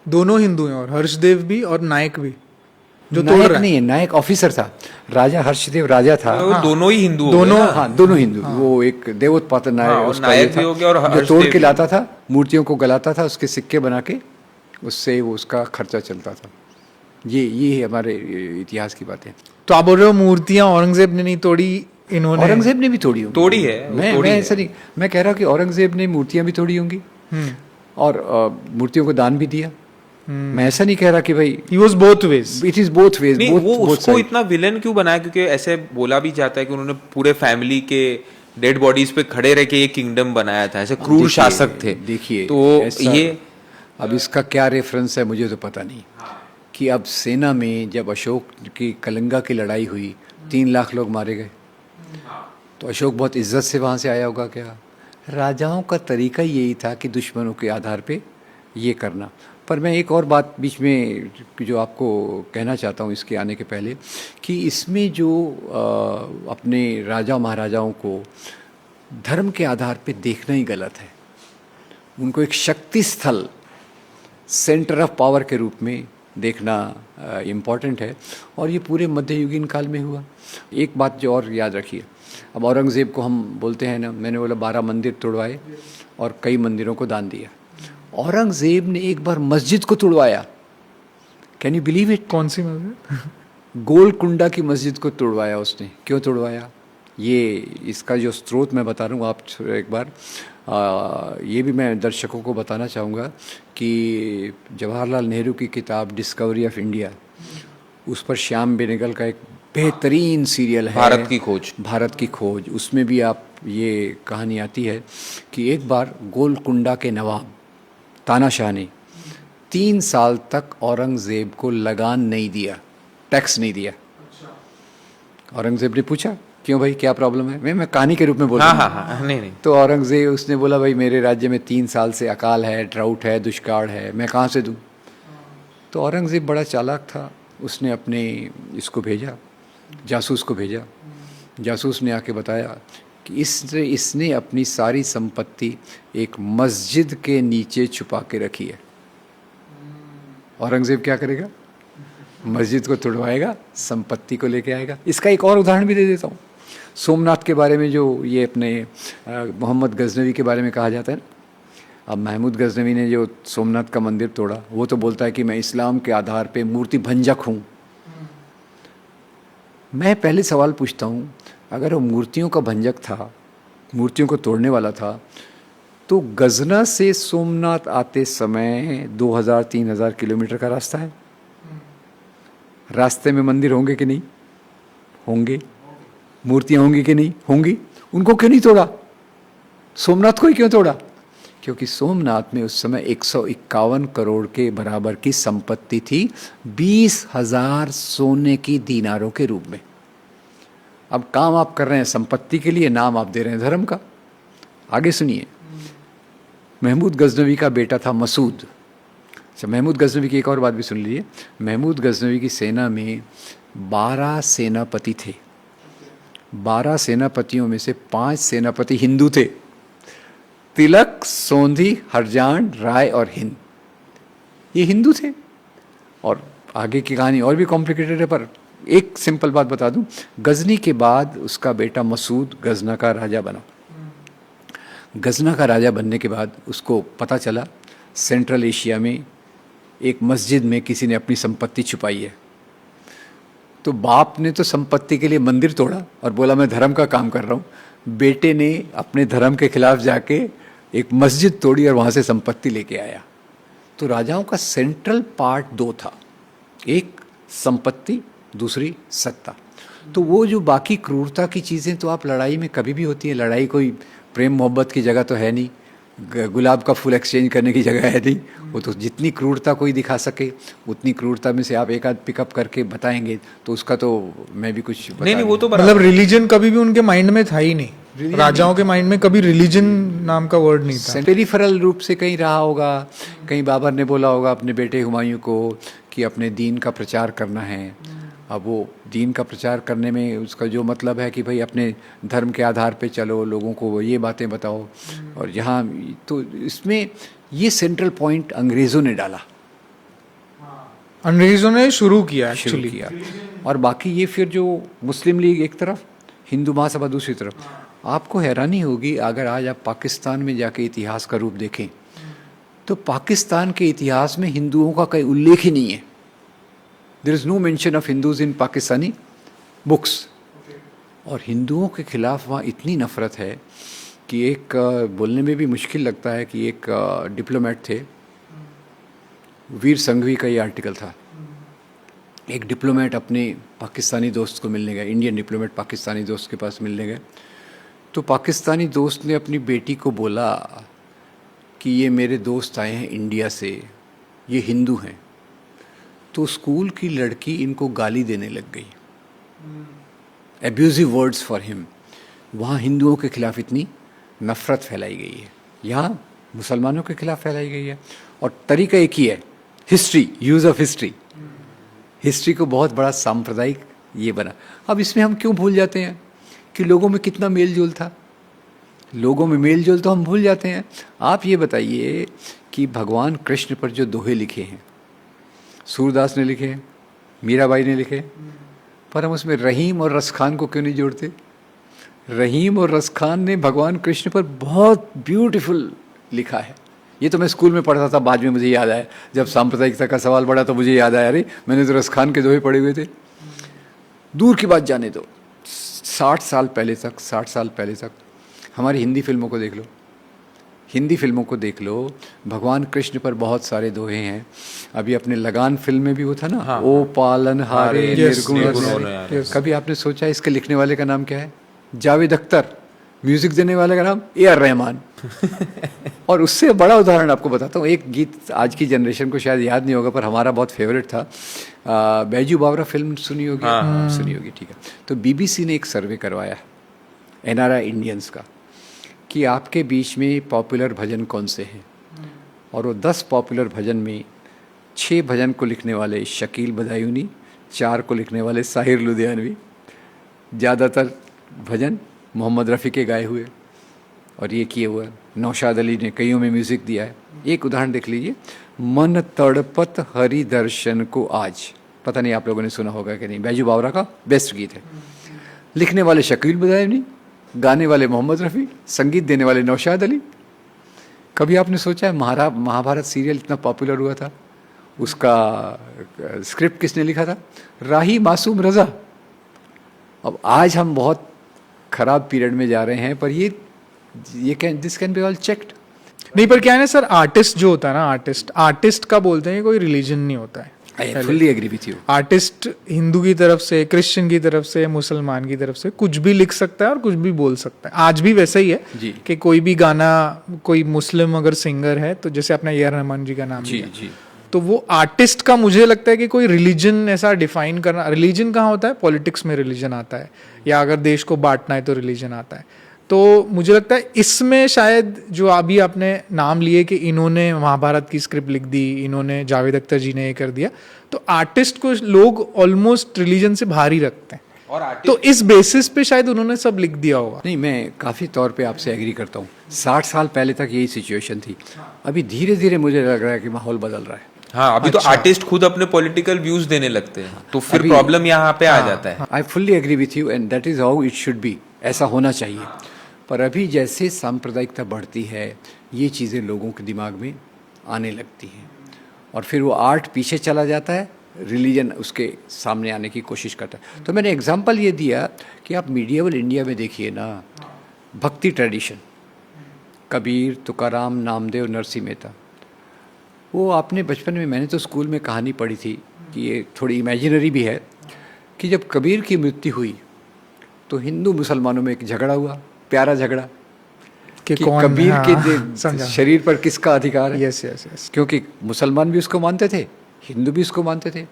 दोनों हिंदू हैं, और हर्षदेव भी और नायक भी जो तोड़ नायक रहा है। नहीं है, नायक ऑफिसर था। राजा हर्षदेव राजा था। वो दोनों ही हिंदू हो गए दोनों, ना? हाँ दोनों हिंदू। वो एक देवोत्पादन नायक, हाँ, उसका नायक ये भी हो गया और था जो हर्षदेव तोड़ के भी। लाता था, मूर्तियों को गलाता था, उसके सिक्के बना के उससे वो उसका खर्चा चलता था। ये हमारे इतिहास की बातें। तो आप बोल रहे हो मूर्तियां औरंगजेब ने नहीं तोड़ी, इन्होंने औरंगजेब ने भी तोड़ी होंगी। तोड़ी है, वो मैं तोड़ी है। ऐसा नहीं, मैं कह रहा हूँ कि औरंगजेब ने मूर्तियां भी तोड़ी होंगी और मूर्तियों को दान भी दिया। मैं ऐसा नहीं कह रहा कि भाई he was both ways. It is both ways. नहीं, वो उसको इतना विलेन क्यों बनाया? क्योंकि ऐसे बोला भी जाता है कि उन्होंने पूरे फैमिली के डेड बॉडीज पे खड़े रह के ये किंगडम बनाया था, ऐसे क्रूर शासक थे। देखिए तो ये अब इसका क्या रेफरेंस है मुझे तो पता नहीं, कि अब सेना में जब अशोक की कलिंगा की लड़ाई हुई 3 लाख लोग मारे गए, तो अशोक बहुत इज्जत से वहाँ से आया होगा क्या? राजाओं का तरीका यही था कि दुश्मनों के आधार पे ये करना। पर मैं एक और बात बीच में जो आपको कहना चाहता हूँ इसके आने के पहले, कि इसमें जो अपने राजा महाराजाओं को धर्म के आधार पे देखना ही गलत है। उनको एक शक्ति स्थल, सेंटर ऑफ पावर के रूप में देखना इम्पॉर्टेंट है, और ये पूरे मध्ययुगीन काल में हुआ। एक बात जो और याद रखिए, अब औरंगज़ेब को हम बोलते हैं ना, मैंने बोला 12 मंदिर तोड़वाए और कई मंदिरों को दान दिया। औरंगज़ेब ने एक बार मस्जिद को तोड़वाया। Can you believe it? कौन सी मस्जिद? गोलकुंडा की मस्जिद को तोड़वाया उसने। क्यों तोड़वाया? ये इसका जो स्रोत मैं बता रहा हूँ, आप एक बार ये भी मैं दर्शकों को बताना चाहूँगा कि जवाहरलाल नेहरू की किताब डिस्कवरी ऑफ इंडिया, उस पर श्याम बेनेगल का एक बेहतरीन सीरियल है, भारत की खोज। भारत की खोज। उसमें भी आप ये कहानी आती है कि एक बार गोलकुंडा के नवाब तानाशाह ने 3 साल तक औरंगज़ेब को लगान नहीं दिया, टैक्स नहीं दिया। औरंगज़ेब ने पूछा क्यों भाई, क्या प्रॉब्लम है? मैं कहानी के रूप में बोल रहा हूँ। हाँ, नहीं। तो औरंगज़ेब उसने बोला भाई मेरे राज्य में 3 साल से अकाल है, ड्राउट है, दुष्काल है, मैं कहाँ से दूँ? तो औरंगज़ेब बड़ा चालाक था, उसने अपने इसको भेजा, जासूस को भेजा। जासूस ने आके बताया कि इसने अपनी सारी संपत्ति एक मस्जिद के नीचे छुपा के रखी है। औरंगजेब क्या करेगा? मस्जिद को तुड़वाएगा, संपत्ति को लेके आएगा। इसका एक और उदाहरण भी दे देता हूँ। सोमनाथ के बारे में जो ये अपने मोहम्मद गजनवी के बारे में कहा जाता है ना, अब महमूद गजनवी ने जो सोमनाथ का मंदिर तोड़ा, वो तो बोलता है कि मैं इस्लाम के आधार पे मूर्ति भंजक हूँ। मैं पहले सवाल पूछता हूँ, अगर वो मूर्तियों का भंजक था, मूर्तियों को तोड़ने वाला था, तो गजना से सोमनाथ आते समय 2000-3000 किलोमीटर का रास्ता है। रास्ते में मंदिर होंगे कि नहीं होंगे? मूर्तियाँ होंगी कि नहीं होंगी? उनको क्यों नहीं तोड़ा? सोमनाथ को ही क्यों तोड़ा? क्योंकि सोमनाथ में उस समय 151 करोड़ के बराबर की संपत्ति थी, 20,000 सोने की दीनारों के रूप में। अब काम आप कर रहे हैं संपत्ति के लिए, नाम आप दे रहे हैं धर्म का। आगे सुनिए, महमूद गजनवी का बेटा था मसूद। अच्छा, महमूद गजनवी की एक और बात भी सुन लीजिए। महमूद गजनवी की सेना में 12 सेनापति थे। 12 सेनापतियों में से 5 सेनापति हिंदू थे। तिलक, सोंधी, हरजान, राय और हिंद, ये हिंदू थे। और आगे की कहानी और भी कॉम्प्लिकेटेड है, पर एक सिंपल बात बता दूं, गजनी के बाद उसका बेटा मसूद गजना का राजा बना। गजना का राजा बनने के बाद उसको पता चला सेंट्रल एशिया में एक मस्जिद में किसी ने अपनी संपत्ति छुपाई है। तो बाप ने तो संपत्ति के लिए मंदिर तोड़ा और बोला मैं धर्म का काम कर रहा हूँ। बेटे ने अपने धर्म के खिलाफ जाके एक मस्जिद तोड़ी और वहाँ से संपत्ति लेके आया। तो राजाओं का सेंट्रल पार्ट 2 था, एक संपत्ति, दूसरी सत्ता। तो वो जो बाकी क्रूरता की चीज़ें तो आप लड़ाई में कभी भी होती है। लड़ाई कोई प्रेम मोहब्बत की जगह तो है नहीं, गुलाब का फूल एक्सचेंज करने की जगह है नहीं। वो तो जितनी क्रूरता कोई दिखा सके उतनी क्रूरता में से आप एक आध पिकअप करके बताएंगे तो उसका तो मैं भी कुछ नहीं नहीं, वो तो मतलब रिलीजन कभी भी उनके माइंड में था ही नहीं। राजाओं के माइंड में कभी रिलीजन नाम का वर्ड नहीं था। पेरिफेरल रूप से कहीं रहा होगा, कहीं बाबर ने बोला होगा अपने बेटे हुमायूं को कि अपने दीन का प्रचार करना है। अब वो दीन का प्रचार करने में उसका जो मतलब है कि भाई अपने धर्म के आधार पे चलो, लोगों को वो ये बातें बताओ। और यहाँ तो इसमें ये सेंट्रल पॉइंट अंग्रेज़ों ने डाला, अंग्रेजों ने शुरू किया शुरू एक्चुअली किया। और बाकी ये फिर जो मुस्लिम लीग एक तरफ, हिंदू महासभा दूसरी तरफ। आपको हैरानी होगी अगर आज आप पाकिस्तान में जाके इतिहास का रूप देखें तो पाकिस्तान के इतिहास में हिंदुओं का कोई उल्लेख ही नहीं है। There is no mention of Hindus in Pakistani books. और हिंदुओं के खिलाफ वहाँ इतनी नफ़रत है कि एक बोलने में भी मुश्किल लगता है कि एक डिप्लोमेट थे, वीर संघवी का ये आर्टिकल था। एक डिप्लोमेट अपने पाकिस्तानी दोस्त को मिलने गए, इंडियन डिप्लोमेट पाकिस्तानी दोस्त के पास मिलने गए, तो पाकिस्तानी दोस्त ने अपनी बेटी को बोला कि ये मेरे दोस्त आए हैं इंडिया से, ये हिंदू हैं। तो स्कूल की लड़की इनको गाली देने लग गई, एब्यूजिव वर्ड्स फॉर हिम। वहाँ हिंदुओं के खिलाफ इतनी नफ़रत फैलाई गई है, यहाँ मुसलमानों के खिलाफ फैलाई गई है। और तरीका एक ही है, history, use of history. History को बहुत बड़ा सांप्रदायिक ये बना। अब इसमें हम क्यों भूल जाते हैं कि लोगों में कितना मेल जोल था। लोगों में मेल जोल तो हम भूल जाते हैं। आप ये बताइए कि भगवान कृष्ण पर जो दोहे लिखे हैं, सूरदास ने लिखे हैं, मीराबाई ने लिखे, पर हम उसमें रहीम और रसखान को क्यों नहीं जोड़ते? रहीम और रसखान ने भगवान कृष्ण पर बहुत ब्यूटीफुल लिखा है। ये तो मैं स्कूल में पढ़ता था, बाद में मुझे याद आया, जब सांप्रदायिकता का सवाल बढ़ा तो मुझे याद आया, अरे मैंने तो रसखान के दोहे पढ़े हुए थे। दूर की बात जाने दो, 60 साल पहले तक हमारी हिंदी फिल्मों को देख लो, हिंदी फिल्मों को देख लो, भगवान कृष्ण पर बहुत सारे दोहे हैं। अभी अपने लगान फिल्म में भी वो था ना, हाँ। ओ पालन हारे निर्गुण निर्गुण हरे। कभी आपने सोचा इसके लिखने वाले का नाम क्या है? जावेद अख्तर। म्यूजिक देने वाले का नाम AR रहमान। और उससे बड़ा उदाहरण आपको बताता हूँ, एक गीत आज की जनरेशन को शायद याद नहीं होगा पर हमारा बहुत फेवरेट था। बैजू बावरा फिल्म सुनी होगी? हाँ। सुनी होगी, ठीक है। तो BBC ने एक सर्वे करवाया NRI इंडियंस का कि आपके बीच में पॉपुलर भजन कौन से हैं, और वो 10 पॉपुलर भजन में 6 भजन को लिखने वाले शकील बदायूनी, 4 को लिखने वाले साहिर लुधियानवी, ज़्यादातर भजन मोहम्मद रफ़ी के गाए हुए और ये किए हुए, नौशाद अली ने कईयों में म्यूज़िक दिया है। एक उदाहरण देख लीजिए, मन तड़पत हरि दर्शन को आज, पता नहीं आप लोगों ने सुना होगा कि नहीं, बैजू बावरा का बेस्ट गीत है। लिखने वाले शकील बदायूनी, गाने वाले मोहम्मद रफ़ी, संगीत देने वाले नौशाद अली। कभी आपने सोचा है महाभारत सीरियल इतना पॉपुलर हुआ था, उसका स्क्रिप्ट किसने लिखा था? राही मासूम रज़ा। अब आज हम बहुत ख़राब पीरियड में जा रहे हैं, पर ये this can be all checked. नहीं, पर क्या है ना सर, आर्टिस्ट जो होता है ना, आर्टिस्ट का बोलते हैं कोई रिलीजन नहीं होता है। I fully agree with you. Artist Hindu की तरफ से, क्रिश्चियन की तरफ से, मुसलमान की तरफ से कुछ भी लिख सकता है और कुछ भी बोल सकता है। आज भी वैसा ही है जी। कि कोई भी गाना, कोई मुस्लिम अगर सिंगर है, तो जैसे आपने ए आर रहमान जी का नाम जी लिया, जी, तो वो आर्टिस्ट का मुझे लगता है कि कोई रिलीजन ऐसा डिफाइन करना, रिलीजन कहाँ होता है? पॉलिटिक्स में रिलीजन आता है, या अगर देश को बांटना है तो रिलीजन आता है। तो मुझे लगता है इसमें शायद जो अभी आपने नाम लिए कि इन्होंने महाभारत की स्क्रिप्ट लिख दी, इन्होंने जावेद अख्तर जी ने ये कर दिया, तो आर्टिस्ट को लोग ऑलमोस्ट रिलीजन से बाहर ही रखते हैं, और तो इस बेसिस पे शायद उन्होंने सब लिख दिया होगा। नहीं, मैं काफ़ी तौर पे आपसे एग्री करता हूँ। 60 साल पहले तक यही सिचुएशन थी, अभी धीरे धीरे मुझे लग रहा है कि माहौल बदल रहा है। हाँ, अभी तो आर्टिस्ट खुद अपने पॉलिटिकल व्यूज देने लगते हैं, तो फिर प्रॉब्लम यहाँ पे आ जाता है। I fully agree with you and that is how it should be, ऐसा होना चाहिए। पर अभी जैसे सांप्रदायिकता बढ़ती है, ये चीज़ें लोगों के दिमाग में आने लगती हैं, और फिर वो आर्ट पीछे चला जाता है, रिलीजन उसके सामने आने की कोशिश करता है। तो मैंने एग्जांपल ये दिया कि आप मीडिएवल इंडिया में देखिए ना, भक्ति ट्रेडिशन, कबीर, तुकाराम, नामदेव, नरसिंह मेहता, वो आपने बचपन में, मैंने तो स्कूल में कहानी पढ़ी थी कि ये थोड़ी इमेजिनरी भी है, कि जब कबीर की मृत्यु हुई तो हिंदू मुसलमानों में एक झगड़ा हुआ, प्यारा झगड़ा, कि कबीर के शरीर पर किसका अधिकार है। यस यस यस, क्योंकि मुसलमान भी उसको मानते थे, हिंदू भी उसको मानते थे।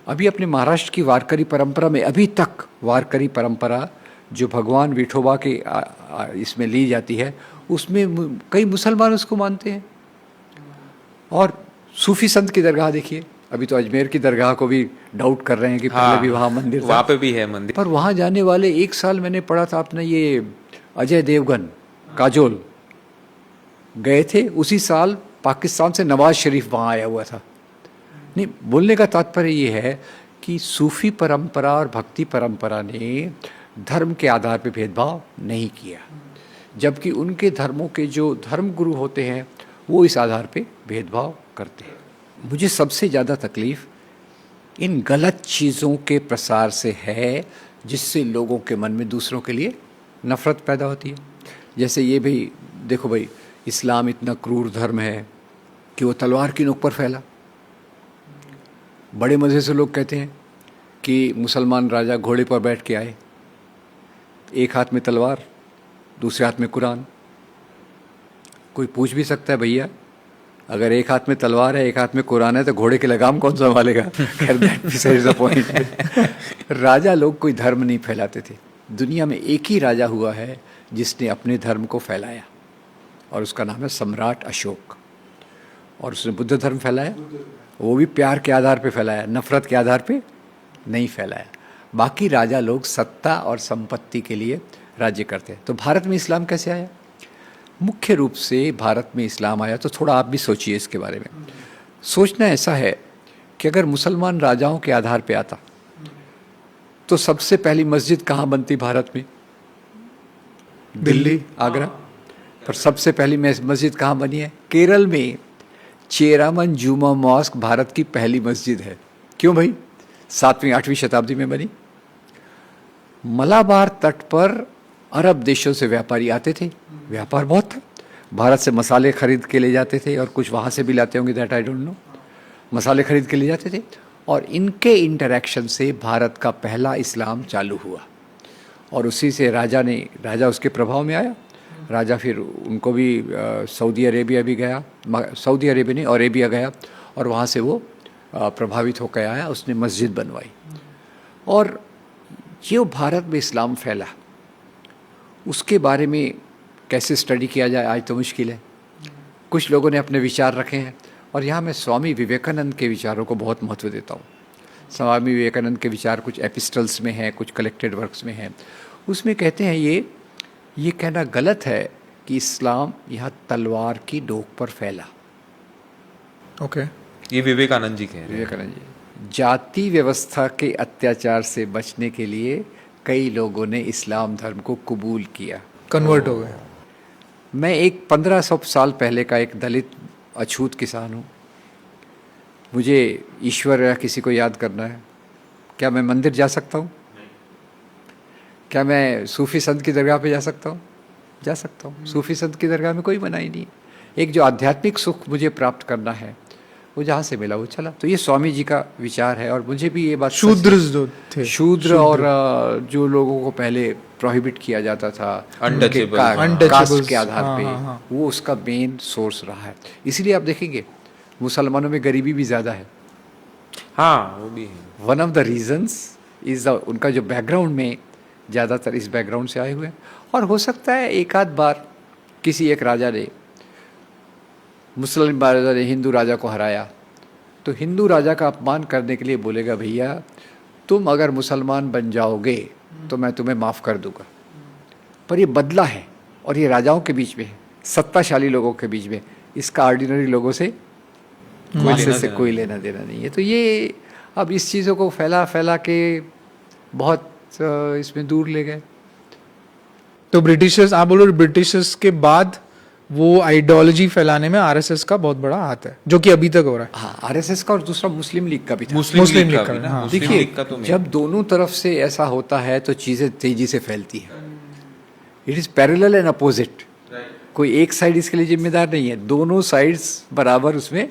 अभी अपने महाराष्ट्र की वारकरी परंपरा में, अभी तक वारकरी परंपरा जो भगवान विठोबा के इसमें ली जाती है, उसमें कई मुसलमान उसको मानते हैं। और सूफी संत की दरगाह देखिए, अभी तो अजमेर की दरगाह को भी डाउट कर रहे हैं कि पहले भी वहाँ मंदिर था, वहाँ पे भी है मंदिर। पर वहाँ जाने वाले, एक साल मैंने पढ़ा था आपने, ये अजय देवगन, काजोल गए थे, उसी साल पाकिस्तान से नवाज शरीफ वहाँ आया हुआ था। नहीं, बोलने का तात्पर्य ये है कि सूफी परंपरा और भक्ति परंपरा ने धर्म के आधार पर भेदभाव नहीं किया, जबकि उनके धर्मों के जो धर्म गुरु होते हैं वो इस आधार पे भेदभाव करते हैं। मुझे सबसे ज़्यादा तकलीफ़ इन गलत चीज़ों के प्रसार से है, जिससे लोगों के मन में दूसरों के लिए नफ़रत पैदा होती है। जैसे ये भाई देखो भाई, इस्लाम इतना क्रूर धर्म है कि वो तलवार की नोक पर फैला। बड़े मज़े से लोग कहते हैं कि मुसलमान राजा घोड़े पर बैठ के आए, एक हाथ में तलवार, दूसरे हाथ में कुरान। कोई पूछ भी सकता है, भैया अगर एक हाथ में तलवार है, एक हाथ में कुरान है, तो घोड़े के लगाम कौन संभालेगा? खैर, दैट इज द पॉइंट। राजा लोग कोई धर्म नहीं फैलाते थे। दुनिया में एक ही राजा हुआ है जिसने अपने धर्म को फैलाया, और उसका नाम है सम्राट अशोक। और उसने बुद्ध धर्म फैलाया, वो भी प्यार के आधार पे फैलाया, नफरत के आधार पे नहीं फैलाया। बाकी राजा लोग सत्ता और संपत्ति के लिए राज्य करते हैं। तो भारत में इस्लाम कैसे आया? मुख्य रूप से भारत में इस्लाम आया, तो थोड़ा आप भी सोचिए इसके बारे में। सोचना ऐसा है कि अगर मुसलमान राजाओं के आधार पे आता तो सबसे पहली मस्जिद कहाँ बनती भारत में? दिल्ली, आगरा। पर सबसे पहली मस्जिद कहाँ बनी है? केरल में चेरामन जुमा मॉस्क भारत की पहली मस्जिद है। क्यों भाई? 7वीं 8वीं शताब्दी में बनी। मलाबार तट पर अरब देशों से व्यापारी आते थे, व्यापार बहुत था। भारत से मसाले खरीद के ले जाते थे, और कुछ वहाँ से भी लाते होंगे, दैट आई डोंट नो। मसाले खरीद के ले जाते थे, और इनके इंटरेक्शन से भारत का पहला इस्लाम चालू हुआ। और उसी से राजा उसके प्रभाव में आया। राजा फिर उनको भी सऊदी अरेबिया भी गया, सऊदी अरेबिया नहीं, अरेबिया गया, और वहाँ से वो प्रभावित होकर आया, उसने मस्जिद बनवाई। और ये भारत में इस्लाम फैला, उसके बारे में कैसे स्टडी किया जाए आज तो मुश्किल है। कुछ लोगों ने अपने विचार रखे हैं, और यहाँ मैं स्वामी विवेकानंद के विचारों को बहुत महत्व देता हूँ। स्वामी विवेकानंद के विचार कुछ एपिस्टल्स में हैं, कुछ कलेक्टेड वर्क्स में हैं। उसमें कहते हैं ये ये कहना गलत है कि इस्लाम यहाँ तलवार की नोक पर फैला। ओके। ये विवेकानंद जी कह रहे हैं। विवेकानंद जी, जाति व्यवस्था के अत्याचार से बचने के लिए कई लोगों ने इस्लाम धर्म को कबूल किया, कन्वर्ट हो गए। मैं एक 1500 साल पहले का एक दलित अछूत किसान हूँ। मुझे ईश्वर या किसी को याद करना है, क्या मैं मंदिर जा सकता हूँ? क्या मैं सूफी संत की दरगाह पे जा सकता हूँ? जा सकता हूँ। सूफी संत की दरगाह में कोई मनाही नहीं है। एक जो आध्यात्मिक सुख मुझे प्राप्त करना है वो जहाँ से मिला वो चला। तो ये स्वामी जी का विचार है और मुझे भी ये बात शूद्र जो थे, शूद्र और जो लोगों को पहले प्रोहिबिट किया जाता था उनके Untouchables, कास्ट के आधार हाँ, पे, हाँ, हाँ। वो उसका मेन सोर्स रहा है। इसीलिए आप देखेंगे मुसलमानों में गरीबी भी ज़्यादा है। हाँ वो भी है। One of the reasons is उनका जो बैकग्राउंड में ज़्यादातर इस बैकग्राउंड से आए हुए हैं। और हो सकता है एक आध बार किसी एक राजा ने, मुस्लिम राजा ने हिंदू राजा को हराया तो हिंदू राजा का अपमान करने के लिए बोलेगा भैया तुम अगर मुसलमान बन जाओगे तो मैं तुम्हें माफ़ कर दूंगा। पर ये बदला है और ये राजाओं के बीच में है, सत्ताशाली लोगों के बीच में। इसका ऑर्डिनरी लोगों से कोई लेना देना नहीं है। तो ये अब इस चीज़ों को फैला फैला के बहुत इसमें दूर ले गए। तो ब्रिटिशर्स, आप बोलो ब्रिटिशर्स के बाद वो आइडियोलॉजी फैलाने में आरएसएस का बहुत बड़ा हाथ है, जो कि अभी तक हो रहा है। हाँ, आरएसएस का और दूसरा मुस्लिम लीग का भी था। मुस्लिम लीग का भी ना, हाँ। मुस्लिम देखिए लीग का तो जब दोनों तरफ से ऐसा होता है तो चीज़ें तेजी से फैलती हैं। It is parallel and opposite. कोई एक साइड इसके लिए जिम्मेदार नहीं है, दोनों साइड्स बराबर उसमें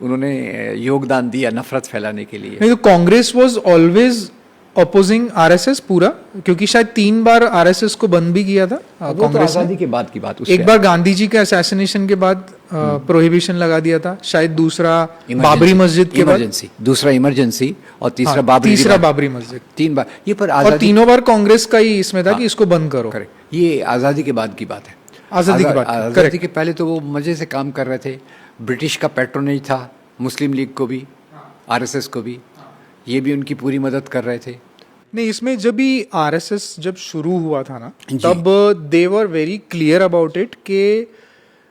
उन्होंने योगदान दिया नफरत फैलाने के लिए। नहीं तो Congress was always opposing RSS पूरा, क्योंकि शायद 3 बार आरएसएस को बंद भी किया था वो तो कांग्रेस ने। आज़ादी के बाद की बात। एक बार गांधी जी के असैसिनेशन के बाद प्रोहिबिशन लगा दिया था, शायद दूसरा बाबरी मस्जिद के बाद, इमरजेंसी, दूसरा इमरजेंसी और तीसरा हाँ, बाबरी तीसरा बाबरी मस्जिद। 3 बार ये पर और आज़ादी तीनों बार कांग्रेस का ही इसमें था कि इसको बंद करो। करेक्ट। ये आज़ादी के बाद की बात है। आज़ादी के बाद, आज़ादी correct। के पहले तो वो मज़े से काम कर रहे थे। ब्रिटिश का पैट्रोनेज था मुस्लिम लीग को भी, आरएसएस को भी, ये भी उनकी पूरी मदद कर रहे थे। नहीं, इसमें जब भी आरएसएस जब शुरू हुआ था ना, जी। तब they were very clear about it कि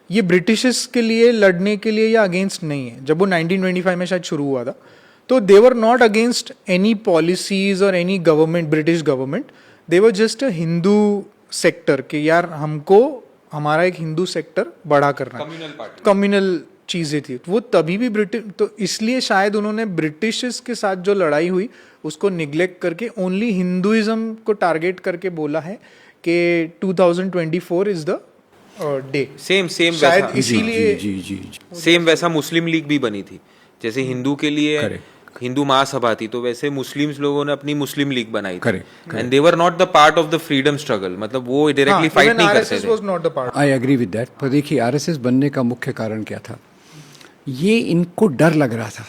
ये ब्रिटिशर्स के लिए लड़ने के लिए या अगेंस्ट नहीं है। जब वो 1925 में शायद शुरू हुआ था तो they were not against any policies और any government, British government. They were just a Hindu sector कि यार हमको हमारा एक हिंदू सेक्टर बड़ा करना है, कम्युनल चीज़ें थी वो। तभी भी ब्रिटिश, तो इसलिए शायद उन्होंने ब्रिटिशर्स के साथ जो लड़ाई हुई उसको निग्लेक्ट करके ओनली हिंदुइज्म को टारगेट करके बोला है कि 2024 इज द डे। सेम शायद वैसा इसीलिए सेम वैसा मुस्लिम लीग भी बनी थी। जैसे हिंदू के लिए Correct. हिंदू महासभा थी, तो वैसे मुस्लिम्स लोगों ने अपनी मुस्लिम लीग बनाई थी। Correct. And they were not the part of the freedom struggle, मतलब वो डायरेक्टली फाइट नहीं करते थे। Was not the part. I agree with that. पर देखिए आरएसएस बनने का मुख्य कारण क्या था? ये इनको डर लग रहा था।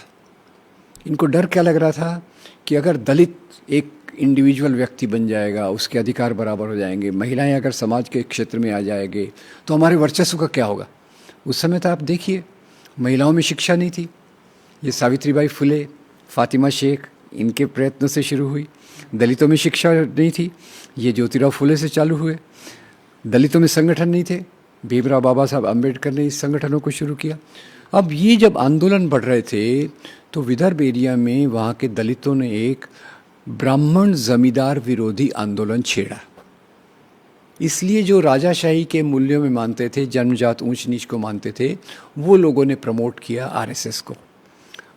इनको डर क्या लग रहा था कि अगर दलित एक इंडिविजुअल व्यक्ति बन जाएगा, उसके अधिकार बराबर हो जाएंगे, महिलाएं अगर समाज के क्षेत्र में आ जाएंगे तो हमारे वर्चस्व का क्या होगा। उस समय तो आप देखिए महिलाओं में शिक्षा नहीं थी। ये सावित्रीबाई फुले, फातिमा शेख, इनके प्रयत्न से शुरू हुई। दलितों में शिक्षा नहीं थी, ये ज्योतिराव फुले से चालू हुए। दलितों में संगठन नहीं थे, भीमराव बाबा साहब अम्बेडकर ने इस संगठनों को शुरू किया। अब ये जब आंदोलन बढ़ रहे थे तो विदर्भ एरिया में वहाँ के दलितों ने एक ब्राह्मण जमींदार विरोधी आंदोलन छेड़ा। इसलिए जो राजाशाही के मूल्यों में मानते थे, जन्मजात ऊंच नीच को मानते थे, वो लोगों ने प्रमोट किया आरएसएस को।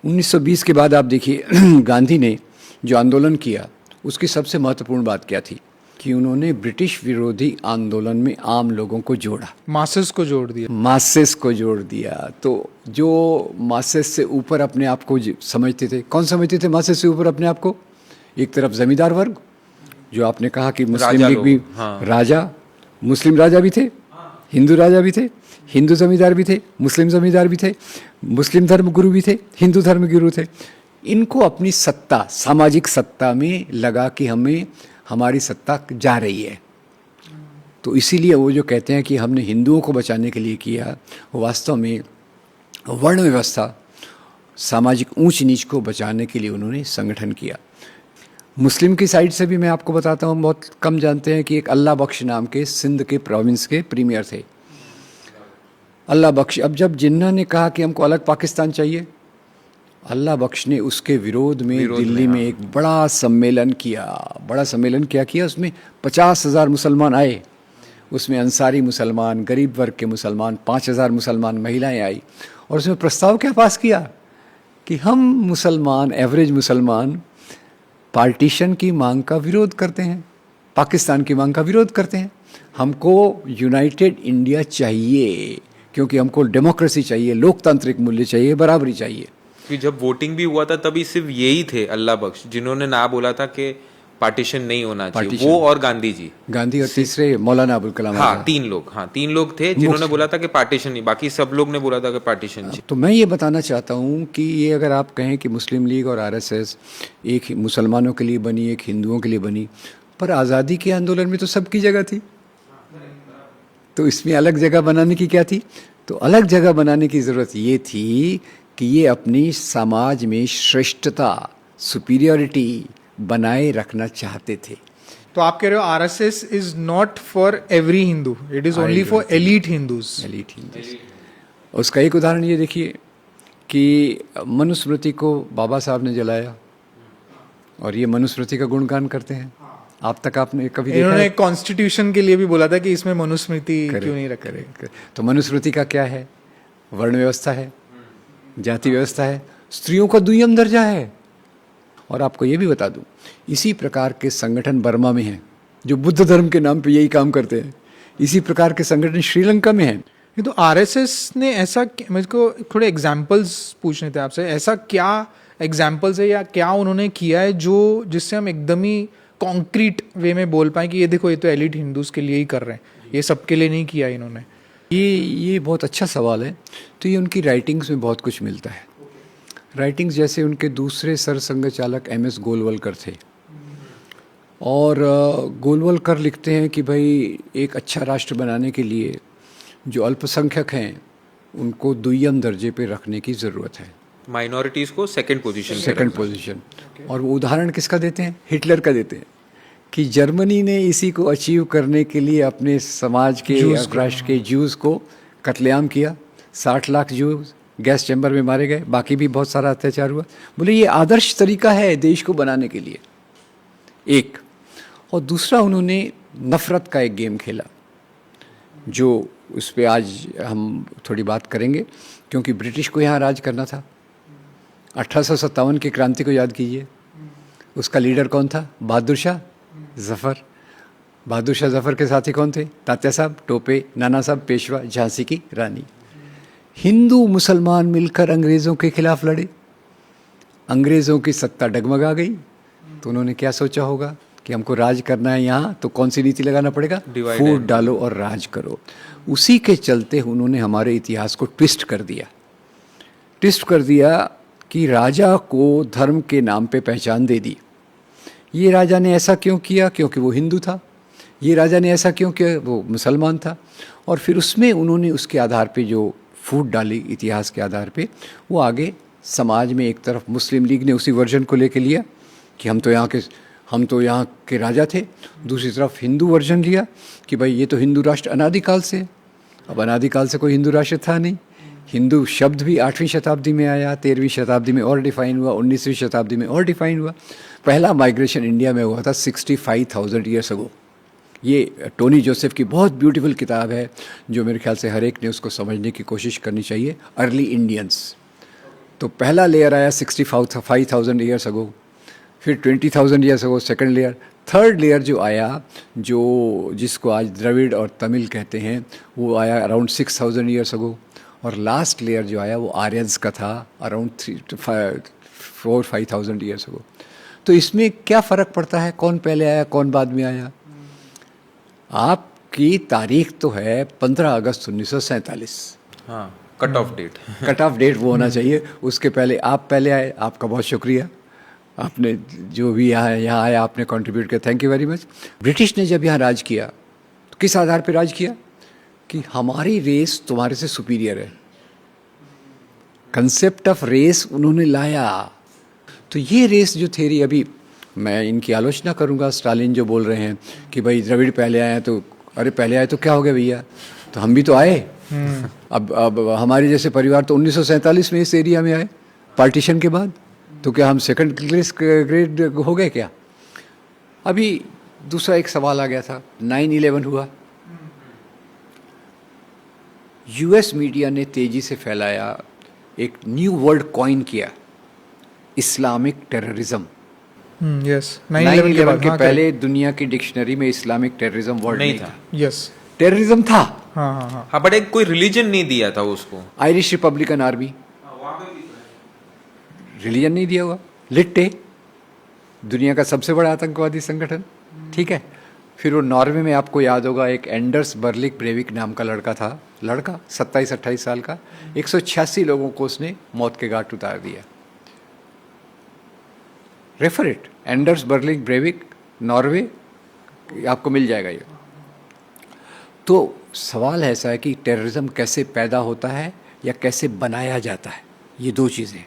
1920 के बाद आप देखिए गांधी ने जो आंदोलन किया उसकी सबसे महत्वपूर्ण बात क्या थी कि उन्होंने ब्रिटिश विरोधी आंदोलन में आम लोगों को जोड़ा, मासेस को जोड़ दिया। मासेस को जोड़ दिया। तो जो मासेस से ऊपर अपने आप को समझते थे, कौन समझते थे मासेस से ऊपर अपने आप को? एक तरफ जमींदार वर्ग, जो आपने कहा कि मुस्लिम लीग भी राजा, मुस्लिम राजा भी थे, हिंदू राजा भी थे, हिंदू जमींदार भी थे, मुस्लिम जमींदार भी थे, मुस्लिम धर्म गुरु भी थे, हिंदू धर्म गुरु थे। इनको अपनी सत्ता, सामाजिक सत्ता में लगा कि हमें हमारी सत्ता जा रही है। तो इसीलिए वो जो कहते हैं कि हमने हिंदुओं को बचाने के लिए किया, वो वास्तव में वर्ण व्यवस्था, सामाजिक ऊंच नीच को बचाने के लिए उन्होंने संगठन किया। मुस्लिम की साइड से भी मैं आपको बताता हूँ, बहुत कम जानते हैं कि एक अल्लाह बख्श नाम के सिंध के प्रोविंस के प्रीमियर थे। अल्लाह बख्श, अब जब जिन्ना ने कहा कि हमको अलग पाकिस्तान चाहिए, अल्लाह बख्श ने उसके विरोध में दिल्ली में एक बड़ा सम्मेलन किया। बड़ा सम्मेलन क्या किया? उसमें 50,000 मुसलमान आए। उसमें अंसारी मुसलमान, गरीब वर्ग के मुसलमान, 5,000 मुसलमान महिलाएं आई, और उसमें प्रस्ताव क्या पास किया कि हम मुसलमान, एवरेज मुसलमान, पार्टीशन की मांग का विरोध करते हैं, पाकिस्तान की मांग का विरोध करते हैं। हमको यूनाइटेड इंडिया चाहिए, क्योंकि हमको डेमोक्रेसी चाहिए, लोकतांत्रिक मूल्य चाहिए, बराबरी चाहिए। कि जब वोटिंग भी हुआ था तभी सिर्फ यही थे अल्लाह बख्श जिन्होंने ना बोला था कि पार्टीशन नहीं होना चाहिए, वो और गांधी जी, गांधी और तीसरे मौलाना अबुल कलाम आजाद। तीन लोग थे जिन्होंने बोला था कि पार्टीशन नहीं, बाकी सब लोग ने बोला था कि पार्टीशन चाहिए। तो मैं ये बताना चाहता हूँ कि ये अगर आप कहें कि मुस्लिम लीग और आरएसएस एक मुसलमानों के लिए बनी, एक हिंदुओं के लिए बनी, पर आज़ादी के आंदोलन में तो सबकी जगह थी, तो इसमें अलग जगह बनाने की क्या थी? तो अलग जगह बनाने की ज़रूरत ये थी कि ये अपनी समाज में श्रेष्ठता, सुपीरियरिटी बनाए रखना चाहते थे। तो आप कह रहे हो RSS is not for every Hindu, it is only for elite Hindus. Elite Hindus. उसका एक उदाहरण ये देखिए कि मनुस्मृति को बाबा साहब ने जलाया, और ये मनुस्मृति का गुणगान करते हैं। आप तक आपने कभी देखा? इन्होंने कॉन्स्टिट्यूशन के लिए भी बोला था कि इसमें मनुस्मृति क्यों नहीं रख रहे। तो मनुस्मृति का क्या है? वर्ण व्यवस्था है, जाति व्यवस्था है, स्त्रियों का दुय्यम दर्जा है। और आपको ये भी बता दूं, इसी प्रकार के संगठन बर्मा में हैं जो बुद्ध धर्म के नाम पे यही काम करते हैं। इसी प्रकार के संगठन श्रीलंका में हैं। ये तो आरएसएस ने ऐसा, मेरे को थोड़े एग्जांपल्स पूछने थे आपसे, ऐसा क्या एग्जांपल्स है या क्या उन्होंने किया है जो जिससे हम एकदम ही कॉन्क्रीट वे में बोल पाए कि ये देखो, ये तो एलिट हिंदूज के लिए ही कर रहे हैं, ये सबके लिए नहीं किया इन्होंने। ये बहुत अच्छा सवाल है। तो ये उनकी राइटिंग्स में बहुत कुछ मिलता है। राइटिंग्स जैसे उनके दूसरे सरसंघ चालक एमएस गोलवलकर थे, और गोलवलकर लिखते हैं कि भाई एक अच्छा राष्ट्र बनाने के लिए जो अल्पसंख्यक हैं उनको दुय्यम दर्जे पे रखने की ज़रूरत है, माइनॉरिटीज को सेकंड पोजीशन। और वो उदाहरण किसका देते हैं? हिटलर का देते हैं कि जर्मनी ने इसी को अचीव करने के लिए अपने समाज के, राष्ट्र के ज्यूज़ को कत्लेआम किया। 60 लाख ज्यूज़ गैस चैम्बर में मारे गए, बाकी भी बहुत सारा अत्याचार हुआ। बोले ये आदर्श तरीका है देश को बनाने के लिए, एक। और दूसरा, उन्होंने नफ़रत का एक गेम खेला, जो उस पर आज हम थोड़ी बात करेंगे, क्योंकि ब्रिटिश को यहाँ राज करना था। 1857 की क्रांति को याद कीजिए, उसका लीडर कौन था? बहादुर शाह जफ़र। बहादुर शाह जफ़र के साथी कौन थे? तात्या साहब टोपे, नाना साहब पेशवा, झांसी की रानी। हिंदू मुसलमान मिलकर अंग्रेज़ों के खिलाफ लड़े, अंग्रेज़ों की सत्ता डगमगा गई। तो उन्होंने क्या सोचा होगा कि हमको राज करना है यहाँ, तो कौन सी नीति लगाना पड़ेगा? फूट डालो और राज करो। उसी के चलते उन्होंने हमारे इतिहास को ट्विस्ट कर दिया कि राजा को धर्म के नाम पे पहचान दे दी। ये राजा ने ऐसा क्यों किया? क्योंकि वो हिंदू था। ये राजा ने ऐसा क्यों किया? वो मुसलमान था। और फिर उसमें उन्होंने उसके आधार पे जो फूट डाली इतिहास के आधार पे, वो आगे समाज में एक तरफ मुस्लिम लीग ने उसी वर्जन को लेके लिया कि हम तो यहाँ के राजा थे। दूसरी तरफ हिंदू वर्जन लिया कि भाई ये तो हिंदू राष्ट्र अनादिकाल से। अब अनादिकाल से कोई हिंदू राष्ट्र था नहीं। हिंदू शब्द भी 8वीं शताब्दी में आया, 13वीं शताब्दी में और डिफ़ाइन हुआ, 19वीं शताब्दी में और डिफ़ाइन हुआ। पहला माइग्रेशन इंडिया में हुआ था 65,000 ईयर्स अगो। ये टोनी जोसेफ की बहुत ब्यूटीफुल किताब है, जो मेरे ख्याल से हर एक ने उसको समझने की कोशिश करनी चाहिए, अर्ली इंडियंस। तो पहला लेयर आया 65,000 ईयर्स अगो, फिर 20,000 years ago second layer, third layer जो आया, जिसको आज द्रविड़ और तमिल कहते हैं, वो आया अराउंड 6,000 ईयर्स अगो। और लास्ट लेयर जो आया वो आर्यंस का था, अराउंड 4-5,000 ईयर्स अगो। तो इसमें क्या फ़र्क पड़ता है, कौन पहले आया कौन बाद में आया? आपकी तारीख तो है 15 अगस्त 1947। हाँ, कट ऑफ डेट वो होना चाहिए। उसके पहले आप पहले आए, आपका बहुत शुक्रिया। आपने जो भी यहाँ आया आपने कंट्रीब्यूट किया, thank you very much. British ने जब यहाँ राज किया तो किस आधार पे राज किया? कि हमारी रेस तुम्हारे से सुपीरियर है। कंसेप्ट ऑफ रेस उन्होंने लाया। तो ये रेस जो थ्योरी अभी मैं इनकी आलोचना करूंगा। स्टालिन जो बोल रहे हैं कि भाई द्रविड़ पहले आए हैं, तो अरे पहले आए तो क्या हो गया भैया, तो हम भी तो आए। अब हमारे जैसे परिवार तो 1947 में इस एरिया में आए पार्टीशन के बाद, तो क्या हम सेकंड ग्रेड हो गए क्या? अभी दूसरा एक सवाल आ गया था, 9/11 हुआ, यूएस मीडिया ने तेजी से फैलाया, एक न्यू वर्ड कॉइन किया, इस्लामिक टेररिज्म। यस, 9/11 के हाँ, पहले दुनिया की डिक्शनरी में इस्लामिक टेररिज्म वर्ड नहीं था। यस, टेररिज्म था। हाँ हाँ हाँ, हाँ, बट एक कोई रिलीजन नहीं दिया था उसको। आयरिश रिपब्लिकन आर्मी, रिलीजन नहीं दिया हुआ। लिट्टे, दुनिया का सबसे बड़ा आतंकवादी संगठन, ठीक है। फिर वो नॉर्वे में, आपको याद होगा, एक एंडर्स बर्लिक ब्रेविक नाम का लड़का था, लड़का 27-28 साल का, 186 लोगों को उसने मौत के घाट उतार दिया। Refer it, Anders Behring Breivik, Norway, आपको मिल जाएगा ये। तो सवाल ऐसा है कि टेररिज्म कैसे पैदा होता है या कैसे बनाया जाता है, ये दो चीज़ें।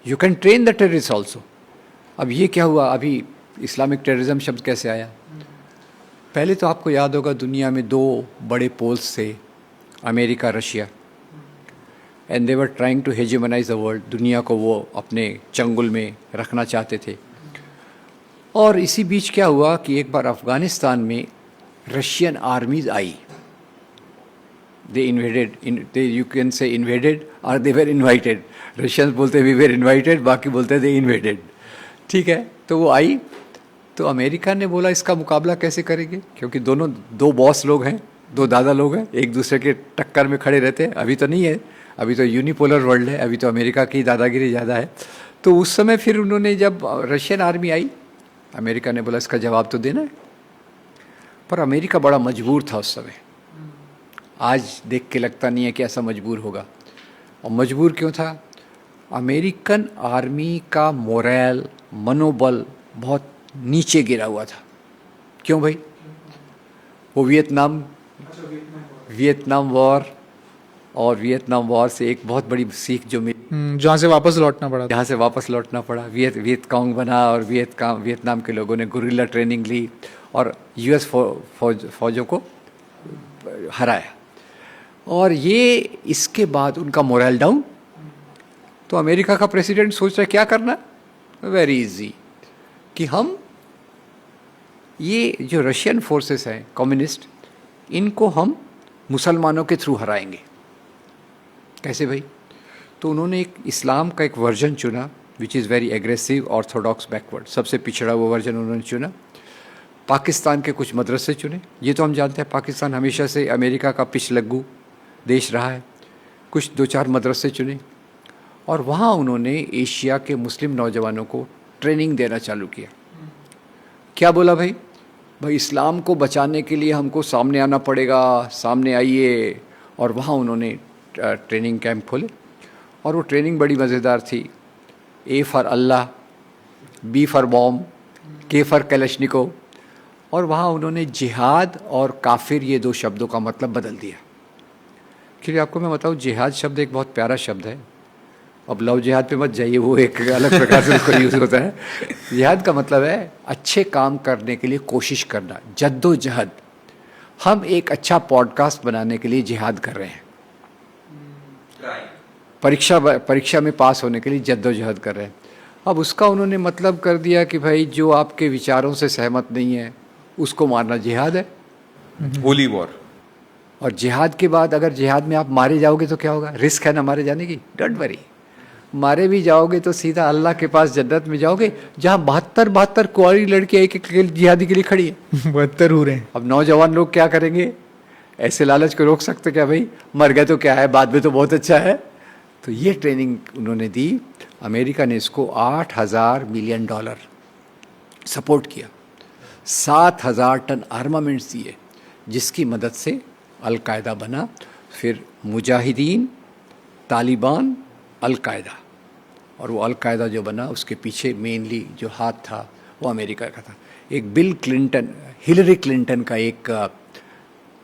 You can train the terrorist also. अब ये क्या हुआ, अभी इस्लामिक टेररिज्म शब्द कैसे आया? पहले तो आपको याद होगा दुनिया में दो बड़े पोल्स थे, America, Russia, and they were trying to hegemonise the world. दुनिया को वो अपने चंगुल में रखना चाहते थे। और इसी बीच क्या हुआ कि एक बार अफ़गानिस्तान में Russian आर्मीज I, they invaded, they you can say invaded और दे वर इन्वाइटेड। रशियंस बोलते वी वर इन्वाइटेड, बाकी बोलते दे इन्वेडेड, ठीक है। तो वो आई, तो अमेरिका ने बोला इसका मुकाबला कैसे करेंगे, क्योंकि दोनों दो बॉस लोग हैं, दो दादा लोग हैं, एक दूसरे के टक्कर में खड़े रहते हैं। अभी तो नहीं है, अभी तो यूनिपोलर वर्ल्ड है, अभी तो अमेरिका की दादागिरी ज़्यादा है। तो उस समय फिर उन्होंने, जब रशियन आर्मी आई, अमेरिका ने बोला इसका जवाब तो देना है। पर अमेरिका बड़ा मजबूर था उस समय। आज देख के लगता नहीं है कि ऐसा मजबूर होगा। और मजबूर क्यों था? अमेरिकन आर्मी का मोरल, मनोबल बहुत नीचे गिरा हुआ था। क्यों भाई? वो वियतनाम वॉर, और वियतनाम वॉर से एक बहुत बड़ी सीख जो मिली, जहाँ से वापस लौटना पड़ा था। जहाँ से वापस लौटना पड़ा, वियतकांग बना, और वियतनाम के लोगों ने गुरिल्ला ट्रेनिंग ली और यूएस फौजों को हराया। और ये इसके बाद उनका मोरल डाउन। तो अमेरिका का प्रेसिडेंट सोच रहा है क्या करना, वेरी इजी, कि हम ये जो रशियन फोर्सेस हैं कम्युनिस्ट, इनको हम मुसलमानों के थ्रू हराएंगे। कैसे भाई? तो उन्होंने एक इस्लाम का एक वर्जन चुना which is very aggressive, Orthodox, backward, सबसे पिछड़ा वो वर्जन उन्होंने चुना। पाकिस्तान के कुछ मदरसे चुने, ये तो हम जानते हैं पाकिस्तान हमेशा से अमेरिका का पिछलग्गू देश रहा है। कुछ 2-4 मदरसे चुने और वहाँ उन्होंने एशिया के मुस्लिम नौजवानों को ट्रेनिंग देना चालू किया। क्या बोला भाई? भाई इस्लाम को बचाने के लिए हमको सामने आना पड़ेगा, सामने आइए। और वहाँ उन्होंने ट्रेनिंग कैंप खोले और वो ट्रेनिंग बड़ी मज़ेदार थी। A for Allah, B for bomb, K for Kalashnikov. और वहाँ उन्होंने जिहाद और काफिर, ये दो शब्दों का मतलब बदल दिया। क्योंकि आपको मैं बताऊँ, जिहाद शब्द एक बहुत प्यारा शब्द है। अब लव जिहाद पे मत जाइए, वो एक अलग प्रकार से उसको यूज़ होता है। जिहाद का मतलब है अच्छे काम करने के लिए कोशिश करना, जद्दोजहद। हम एक अच्छा पॉडकास्ट बनाने के लिए जिहाद कर रहे हैं, परीक्षा में पास होने के लिए जद्दोजहद कर रहे हैं। अब उसका उन्होंने मतलब कर दिया कि भाई जो आपके विचारों से सहमत नहीं है उसको मारना जिहाद है, होली वॉर। और जिहाद के बाद अगर जिहाद में आप मारे जाओगे तो क्या होगा? रिस्क है ना मारे जाने की, डोंट वरी। मारे भी जाओगे तो सीधा अल्लाह के पास जन्नत में जाओगे, जहाँ 72 कुंवारी लड़कियाँ एक जिहादी के लिए खड़ी है। 72 हो रहे हैं। अब नौजवान लोग क्या करेंगे? ऐसे लालच को रोक सकते क्या भाई? मर गए तो क्या है, बाद में तो बहुत अच्छा है। तो ये ट्रेनिंग उन्होंने दी। अमेरिका ने इसको $8,000 मिलियन सपोर्ट किया, 7,000 टन आर्मामेंट्स दिए, जिसकी मदद से अलकायदा बना। फिर मुजाहिदीन, तालिबान, अलकायदा। और वो अलकायदा जो बना उसके पीछे मेनली जो हाथ था वो अमेरिका का था। एक हिलरी क्लिंटन का एक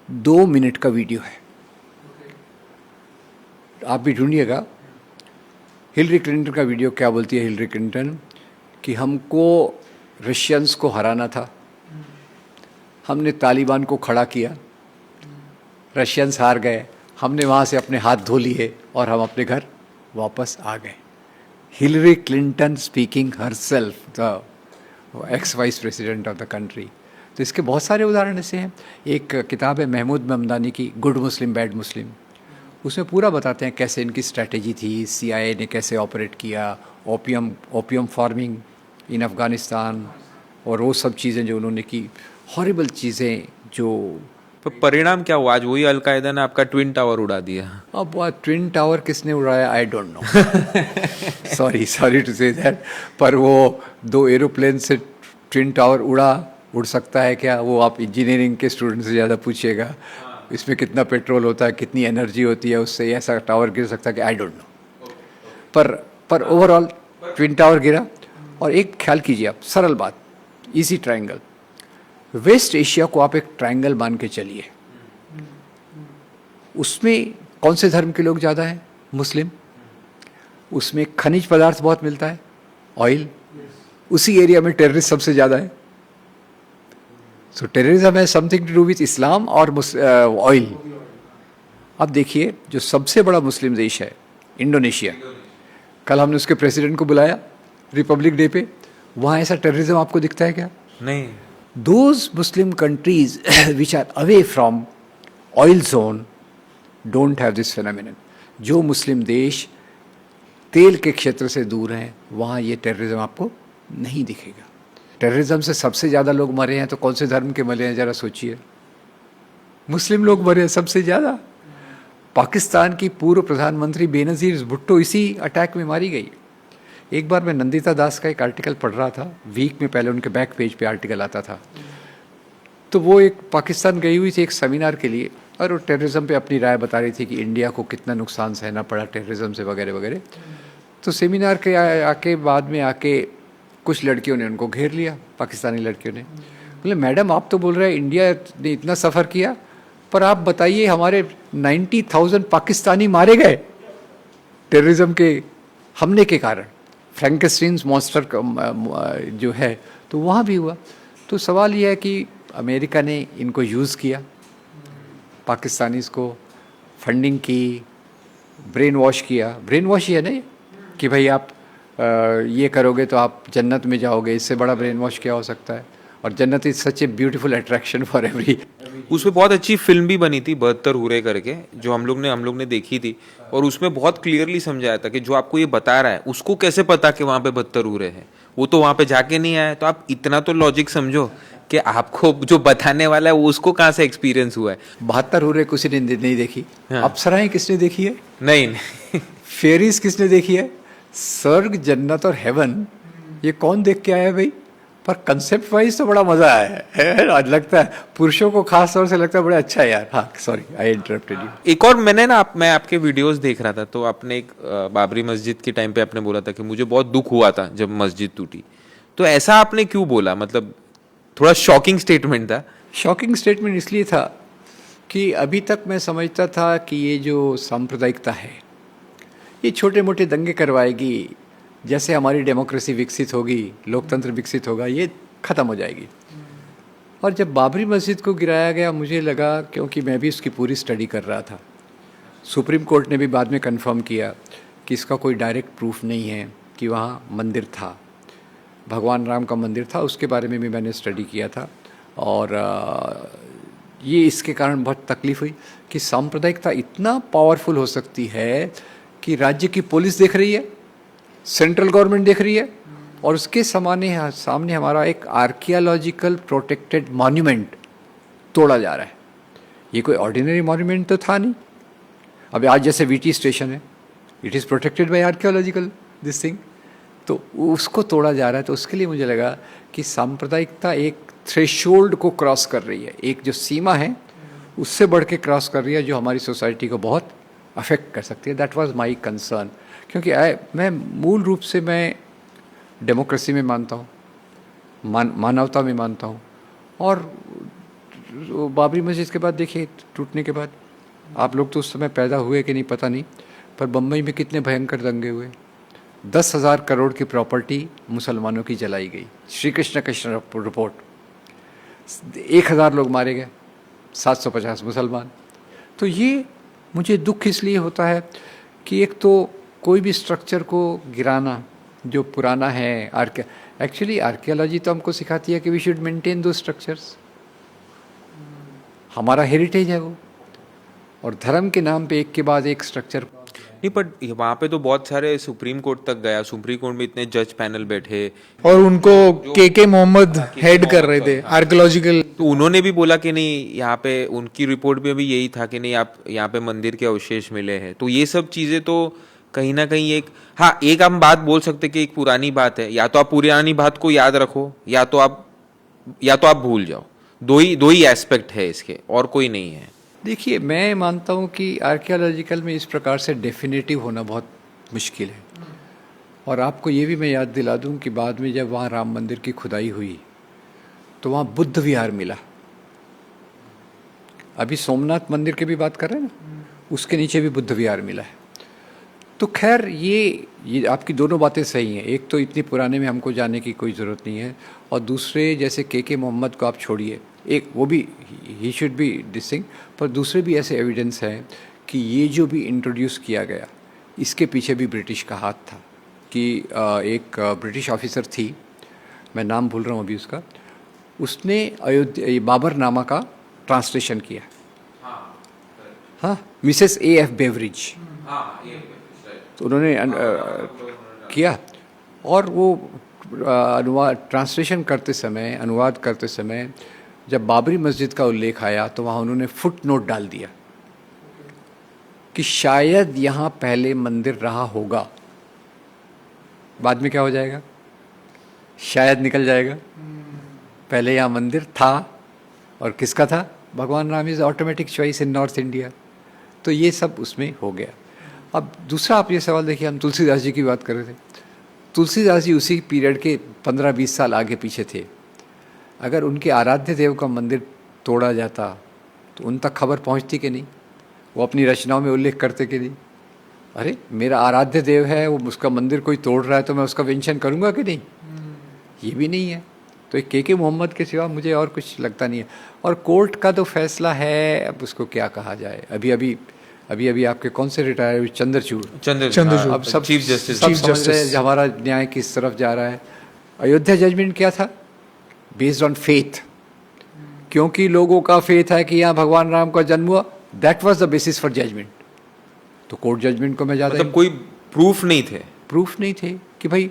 2 मिनट का वीडियो है, आप भी ढूंढिएगा। हिलरी क्लिंटन का वीडियो क्या बोलती है हिलरी क्लिंटन कि हमको रशियंस को हराना था, हमने तालिबान को खड़ा किया, रशियंस हार गए, हमने वहाँ से अपने हाथ धो लिए और हम अपने घर वापस आ गए। Hillary Clinton speaking herself, the x vice president of the country. तो इसके बहुत सारे उदाहरण ऐसे हैं। एक किताब है महमूद ममदानी की, गुड मुस्लिम बैड मुस्लिम, उसमें पूरा बताते हैं कैसे इनकी स्ट्रैटेजी थी, CIA ने कैसे ऑपरेट किया, ओपियम फार्मिंग इन अफ़गानिस्तान और वो सब चीज़ें जो उन्होंने की, हॉरिबल चीज़ें जो। पर परिणाम क्या हुआ? आज वही अलकायदा ने आपका ट्विन टावर उड़ा दिया। अब वो ट्विन टावर किसने उड़ाया, I don't know, sorry to say that, पर वो 2 एरोप्लेन से ट्विन टावर उड़ सकता है क्या? वो आप इंजीनियरिंग के स्टूडेंट से ज़्यादा पूछिएगा, इसमें कितना पेट्रोल होता है, कितनी एनर्जी होती है, उससे ऐसा टावर गिर सकता है कि आई डोंट नो। पर ओवरऑल ट्विन टावर गिरा। और एक ख्याल कीजिए आप, सरल बात, इजी ट्रायंगल, वेस्ट एशिया को आप एक ट्रायंगल मान के चलिए, उसमें कौन से धर्म के लोग ज़्यादा हैं? मुस्लिम। उसमें खनिज पदार्थ बहुत मिलता है, ऑयल। उसी एरिया में टेररिस्ट सबसे ज़्यादा है। सो टेररिज्म है समथिंग टू डू विथ इस्लाम और ऑयल। अब देखिए, जो सबसे बड़ा मुस्लिम देश है इंडोनेशिया, कल हमने उसके प्रेसिडेंट को बुलाया रिपब्लिक डे पे, वहाँ ऐसा टेररिज्म आपको दिखता है क्या? नहीं। Those Muslim countries which are away from oil zone don't have this phenomenon. जो मुस्लिम देश तेल के क्षेत्र से दूर हैं, वहाँ ये टेररिज्म आपको नहीं दिखेगा। टेररिज्म से सबसे ज़्यादा लोग मरे हैं तो कौन से धर्म के मरे हैं, ज़रा सोचिए। मुस्लिम लोग मरे हैं सबसे ज़्यादा। पाकिस्तान की पूर्व प्रधानमंत्री बेनज़ीर भुट्टो इसी अटैक में मारी गई। एक बार मैं नंदिता दास का एक आर्टिकल पढ़ रहा था, वीक में पहले उनके बैक पेज पे आर्टिकल आता था, तो वो एक पाकिस्तान गई हुई थी एक सेमिनार के लिए, और वो टेररिज्म पे अपनी राय बता रही थी कि इंडिया को कितना नुकसान सहना पड़ा टेररिज्म से वगैरह वगैरह। तो सेमिनार के आके बाद में आके कुछ लड़कियों ने उनको घेर लिया, पाकिस्तानी लड़कियों ने, बोले मैडम आप तो बोल रहे हैं इंडिया ने इतना सफ़र किया, पर आप बताइए हमारे 90,000 पाकिस्तानी मारे गए टेररिज्म के हमले के कारण, फ्रैंकेस्टीन्स मॉन्स्टर जो है, तो वहाँ भी हुआ। तो सवाल यह है कि अमेरिका ने इनको यूज़ किया, पाकिस्तानीज़ को फंडिंग की, ब्रेन वॉश किया। ब्रेन वॉश ही है ना ये, कि भाई आप ये करोगे तो आप जन्नत में जाओगे, इससे बड़ा ब्रेन वॉश क्या हो सकता है। और जन्नत is such a beautiful attraction for every. उस पर बहुत अच्छी फिल्म भी बनी थी 72 हुरे करके, जो हम लोग ने देखी थी, और उसमें बहुत क्लियरली समझाया था कि जो आपको ये बता रहा है उसको कैसे पता कि वहाँ पे 72 हुरे हैं, वो तो वहाँ पे जाके नहीं आया। तो आप इतना तो लॉजिक समझो कि आपको जो बताने वाला है वो उसको कहाँ से एक्सपीरियंस हुआ है। 72 हुरे किसी ने नहीं देखी। हाँ। अप्सराएं किसने देखी है? नहीं। फेरीज किसने देखी है? स्वर्ग, जन्नत और हेवन ये कौन देख के आया है भाई? पर कंसेप्ट वाइज तो बड़ा मजा आया है, आज लगता है पुरुषों को खास तौर से लगता है बड़ा अच्छा है यार। हाँ सॉरी आई इंटरप्टेड यू। एक और मैं आपके वीडियोस देख रहा था, तो आपने एक बाबरी मस्जिद के टाइम पे आपने बोला था कि मुझे बहुत दुख हुआ था जब मस्जिद टूटी। तो ऐसा आपने क्यों बोला? मतलब थोड़ा शॉकिंग स्टेटमेंट था। शॉकिंग स्टेटमेंट इसलिए था कि अभी तक मैं समझता था कि ये जो सांप्रदायिकता है ये छोटे मोटे दंगे करवाएगी, जैसे हमारी डेमोक्रेसी विकसित होगी, लोकतंत्र विकसित होगा, ये ख़त्म हो जाएगी। और जब बाबरी मस्जिद को गिराया गया, मुझे लगा, क्योंकि मैं भी उसकी पूरी स्टडी कर रहा था, सुप्रीम कोर्ट ने भी बाद में कंफर्म किया कि इसका कोई डायरेक्ट प्रूफ नहीं है कि वहाँ मंदिर था, भगवान राम का मंदिर था, उसके बारे में भी मैंने स्टडी किया था। और ये इसके कारण बहुत तकलीफ़ हुई कि सांप्रदायिकता इतना पावरफुल हो सकती है कि राज्य की पुलिस देख रही है, सेंट्रल गवर्नमेंट देख रही है, और उसके सामने हमारा एक आर्कियोलॉजिकल प्रोटेक्टेड मॉन्यूमेंट तोड़ा जा रहा है। ये कोई ऑर्डिनरी मॉन्यूमेंट तो था नहीं। अब आज जैसे VT स्टेशन है, it is protected by archaeological this thing, तो उसको तोड़ा जा रहा है। तो उसके लिए मुझे लगा कि सांप्रदायिकता एक थ्रेशोल्ड को क्रॉस कर रही है, एक जो सीमा है उससे बढ़ के क्रॉस कर रही है, जो हमारी सोसाइटी को बहुत अफेक्ट कर सकती है। दैट वाज माय कंसर्न, क्योंकि मैं मूल रूप से मैं डेमोक्रेसी में मानता हूँ, मानवता में मानता हूँ। और बाबरी मस्जिद के बाद देखिए, टूटने के बाद, आप लोग तो उस समय पैदा हुए कि नहीं पता नहीं, पर बम्बई में कितने भयंकर दंगे हुए, 10,000 करोड़ की प्रॉपर्टी मुसलमानों की जलाई गई। श्री कृष्ण कृष्ण रिपोर्ट, 1,000 लोग मारे गए, 750 मुसलमान। तो ये मुझे दुख इसलिए होता है कि एक तो कोई भी स्ट्रक्चर को गिराना जो पुराना है, एक्चुअली आर्कियोलॉजी तो हमको सिखाती है कि वी शुड मेंटेन दो स्ट्रक्चर्स, हमारा हेरिटेज है वो, और धर्म के नाम पे एक के बाद एक स्ट्रक्चर। नहीं, बट वहाँ पे तो बहुत सारे सुप्रीम कोर्ट तक गया, सुप्रीम कोर्ट में इतने जज पैनल बैठे और उनको के मोहम्मद हेड कर रहे थे आर्कियोलॉजिकल। तो उन्होंने भी बोला कि नहीं, यहाँ पे उनकी रिपोर्ट में भी यही था कि नहीं, आप यहाँ पे मंदिर के अवशेष मिले हैं। तो ये सब चीज़ें तो कहीं ना कहीं एक, हाँ, एक हम बात बोल सकते कि एक पुरानी बात है, या तो आप पुरानी बात को याद रखो या तो आप भूल जाओ। दो ही एस्पेक्ट है इसके, और कोई नहीं है। देखिए, मैं मानता हूँ कि आर्कियोलॉजिकल में इस प्रकार से डेफिनेटिव होना बहुत मुश्किल है। और आपको ये भी मैं याद दिला दूँ कि बाद में जब वहाँ राम मंदिर की खुदाई हुई तो वहाँ बुद्ध विहार मिला। अभी सोमनाथ मंदिर की भी बात कर रहे हैं ना, उसके नीचे भी बुद्ध विहार मिला है। तो खैर ये आपकी दोनों बातें सही हैं। एक तो इतनी पुराने में हमको जाने की कोई ज़रूरत नहीं है, और दूसरे जैसे के मोहम्मद को आप छोड़िए, एक वो भी ही शुड बी डिस्टिंग, पर दूसरे भी ऐसे एविडेंस हैं कि ये जो भी इंट्रोड्यूस किया गया इसके पीछे भी ब्रिटिश का हाथ था। कि एक ब्रिटिश ऑफिसर थी, मैं नाम भूल रहा हूँ अभी उसका, उसने अयोध्या बाबरनामा का ट्रांसलेशन किया। हाँ, मिसेस A.F. बेवरिज, तो उन्होंने किया, और वो अनुवाद ट्रांसलेशन करते समय, अनुवाद करते समय जब बाबरी मस्जिद का उल्लेख आया तो वहाँ उन्होंने फुट नोट डाल दिया कि शायद यहाँ पहले मंदिर रहा होगा। बाद में क्या हो जाएगा, शायद निकल जाएगा, पहले यहाँ मंदिर था, और किसका था, भगवान Ram is automatic choice in north India. तो ये सब उसमें हो गया। अब दूसरा आप ये सवाल देखिए, हम तुलसीदास जी की बात कर रहे थे। तुलसीदास जी उसी पीरियड के 15-20 साल आगे पीछे थे। अगर उनके आराध्य देव का मंदिर तोड़ा जाता तो उन तक खबर पहुंचती कि नहीं, वो अपनी रचनाओं में उल्लेख करते कि नहीं, अरे मेरा आराध्य देव है, वो उसका मंदिर कोई तोड़ रहा है तो मैं उसका मेंशन करूंगा कि नहीं। ये भी नहीं है। तो एक के मोहम्मद के सिवा मुझे और कुछ लगता नहीं है। और कोर्ट का तो फैसला है, अब उसको क्या कहा जाए। अभी आपके कौन से रिटायर हुए, चंद्रचूड़, अब सब चीफ जस्टिस समझ रहे हैं हमारा न्याय किस तरफ जा रहा है। अयोध्या जजमेंट क्या था, बेस्ड ऑन फेथ, क्योंकि लोगों का फेथ है कि यहाँ भगवान राम का जन्म हुआ, that was the basis for judgement. तो कोर्ट जजमेंट को मैं ज़्यादा, मतलब कोई प्रूफ नहीं थे कि भाई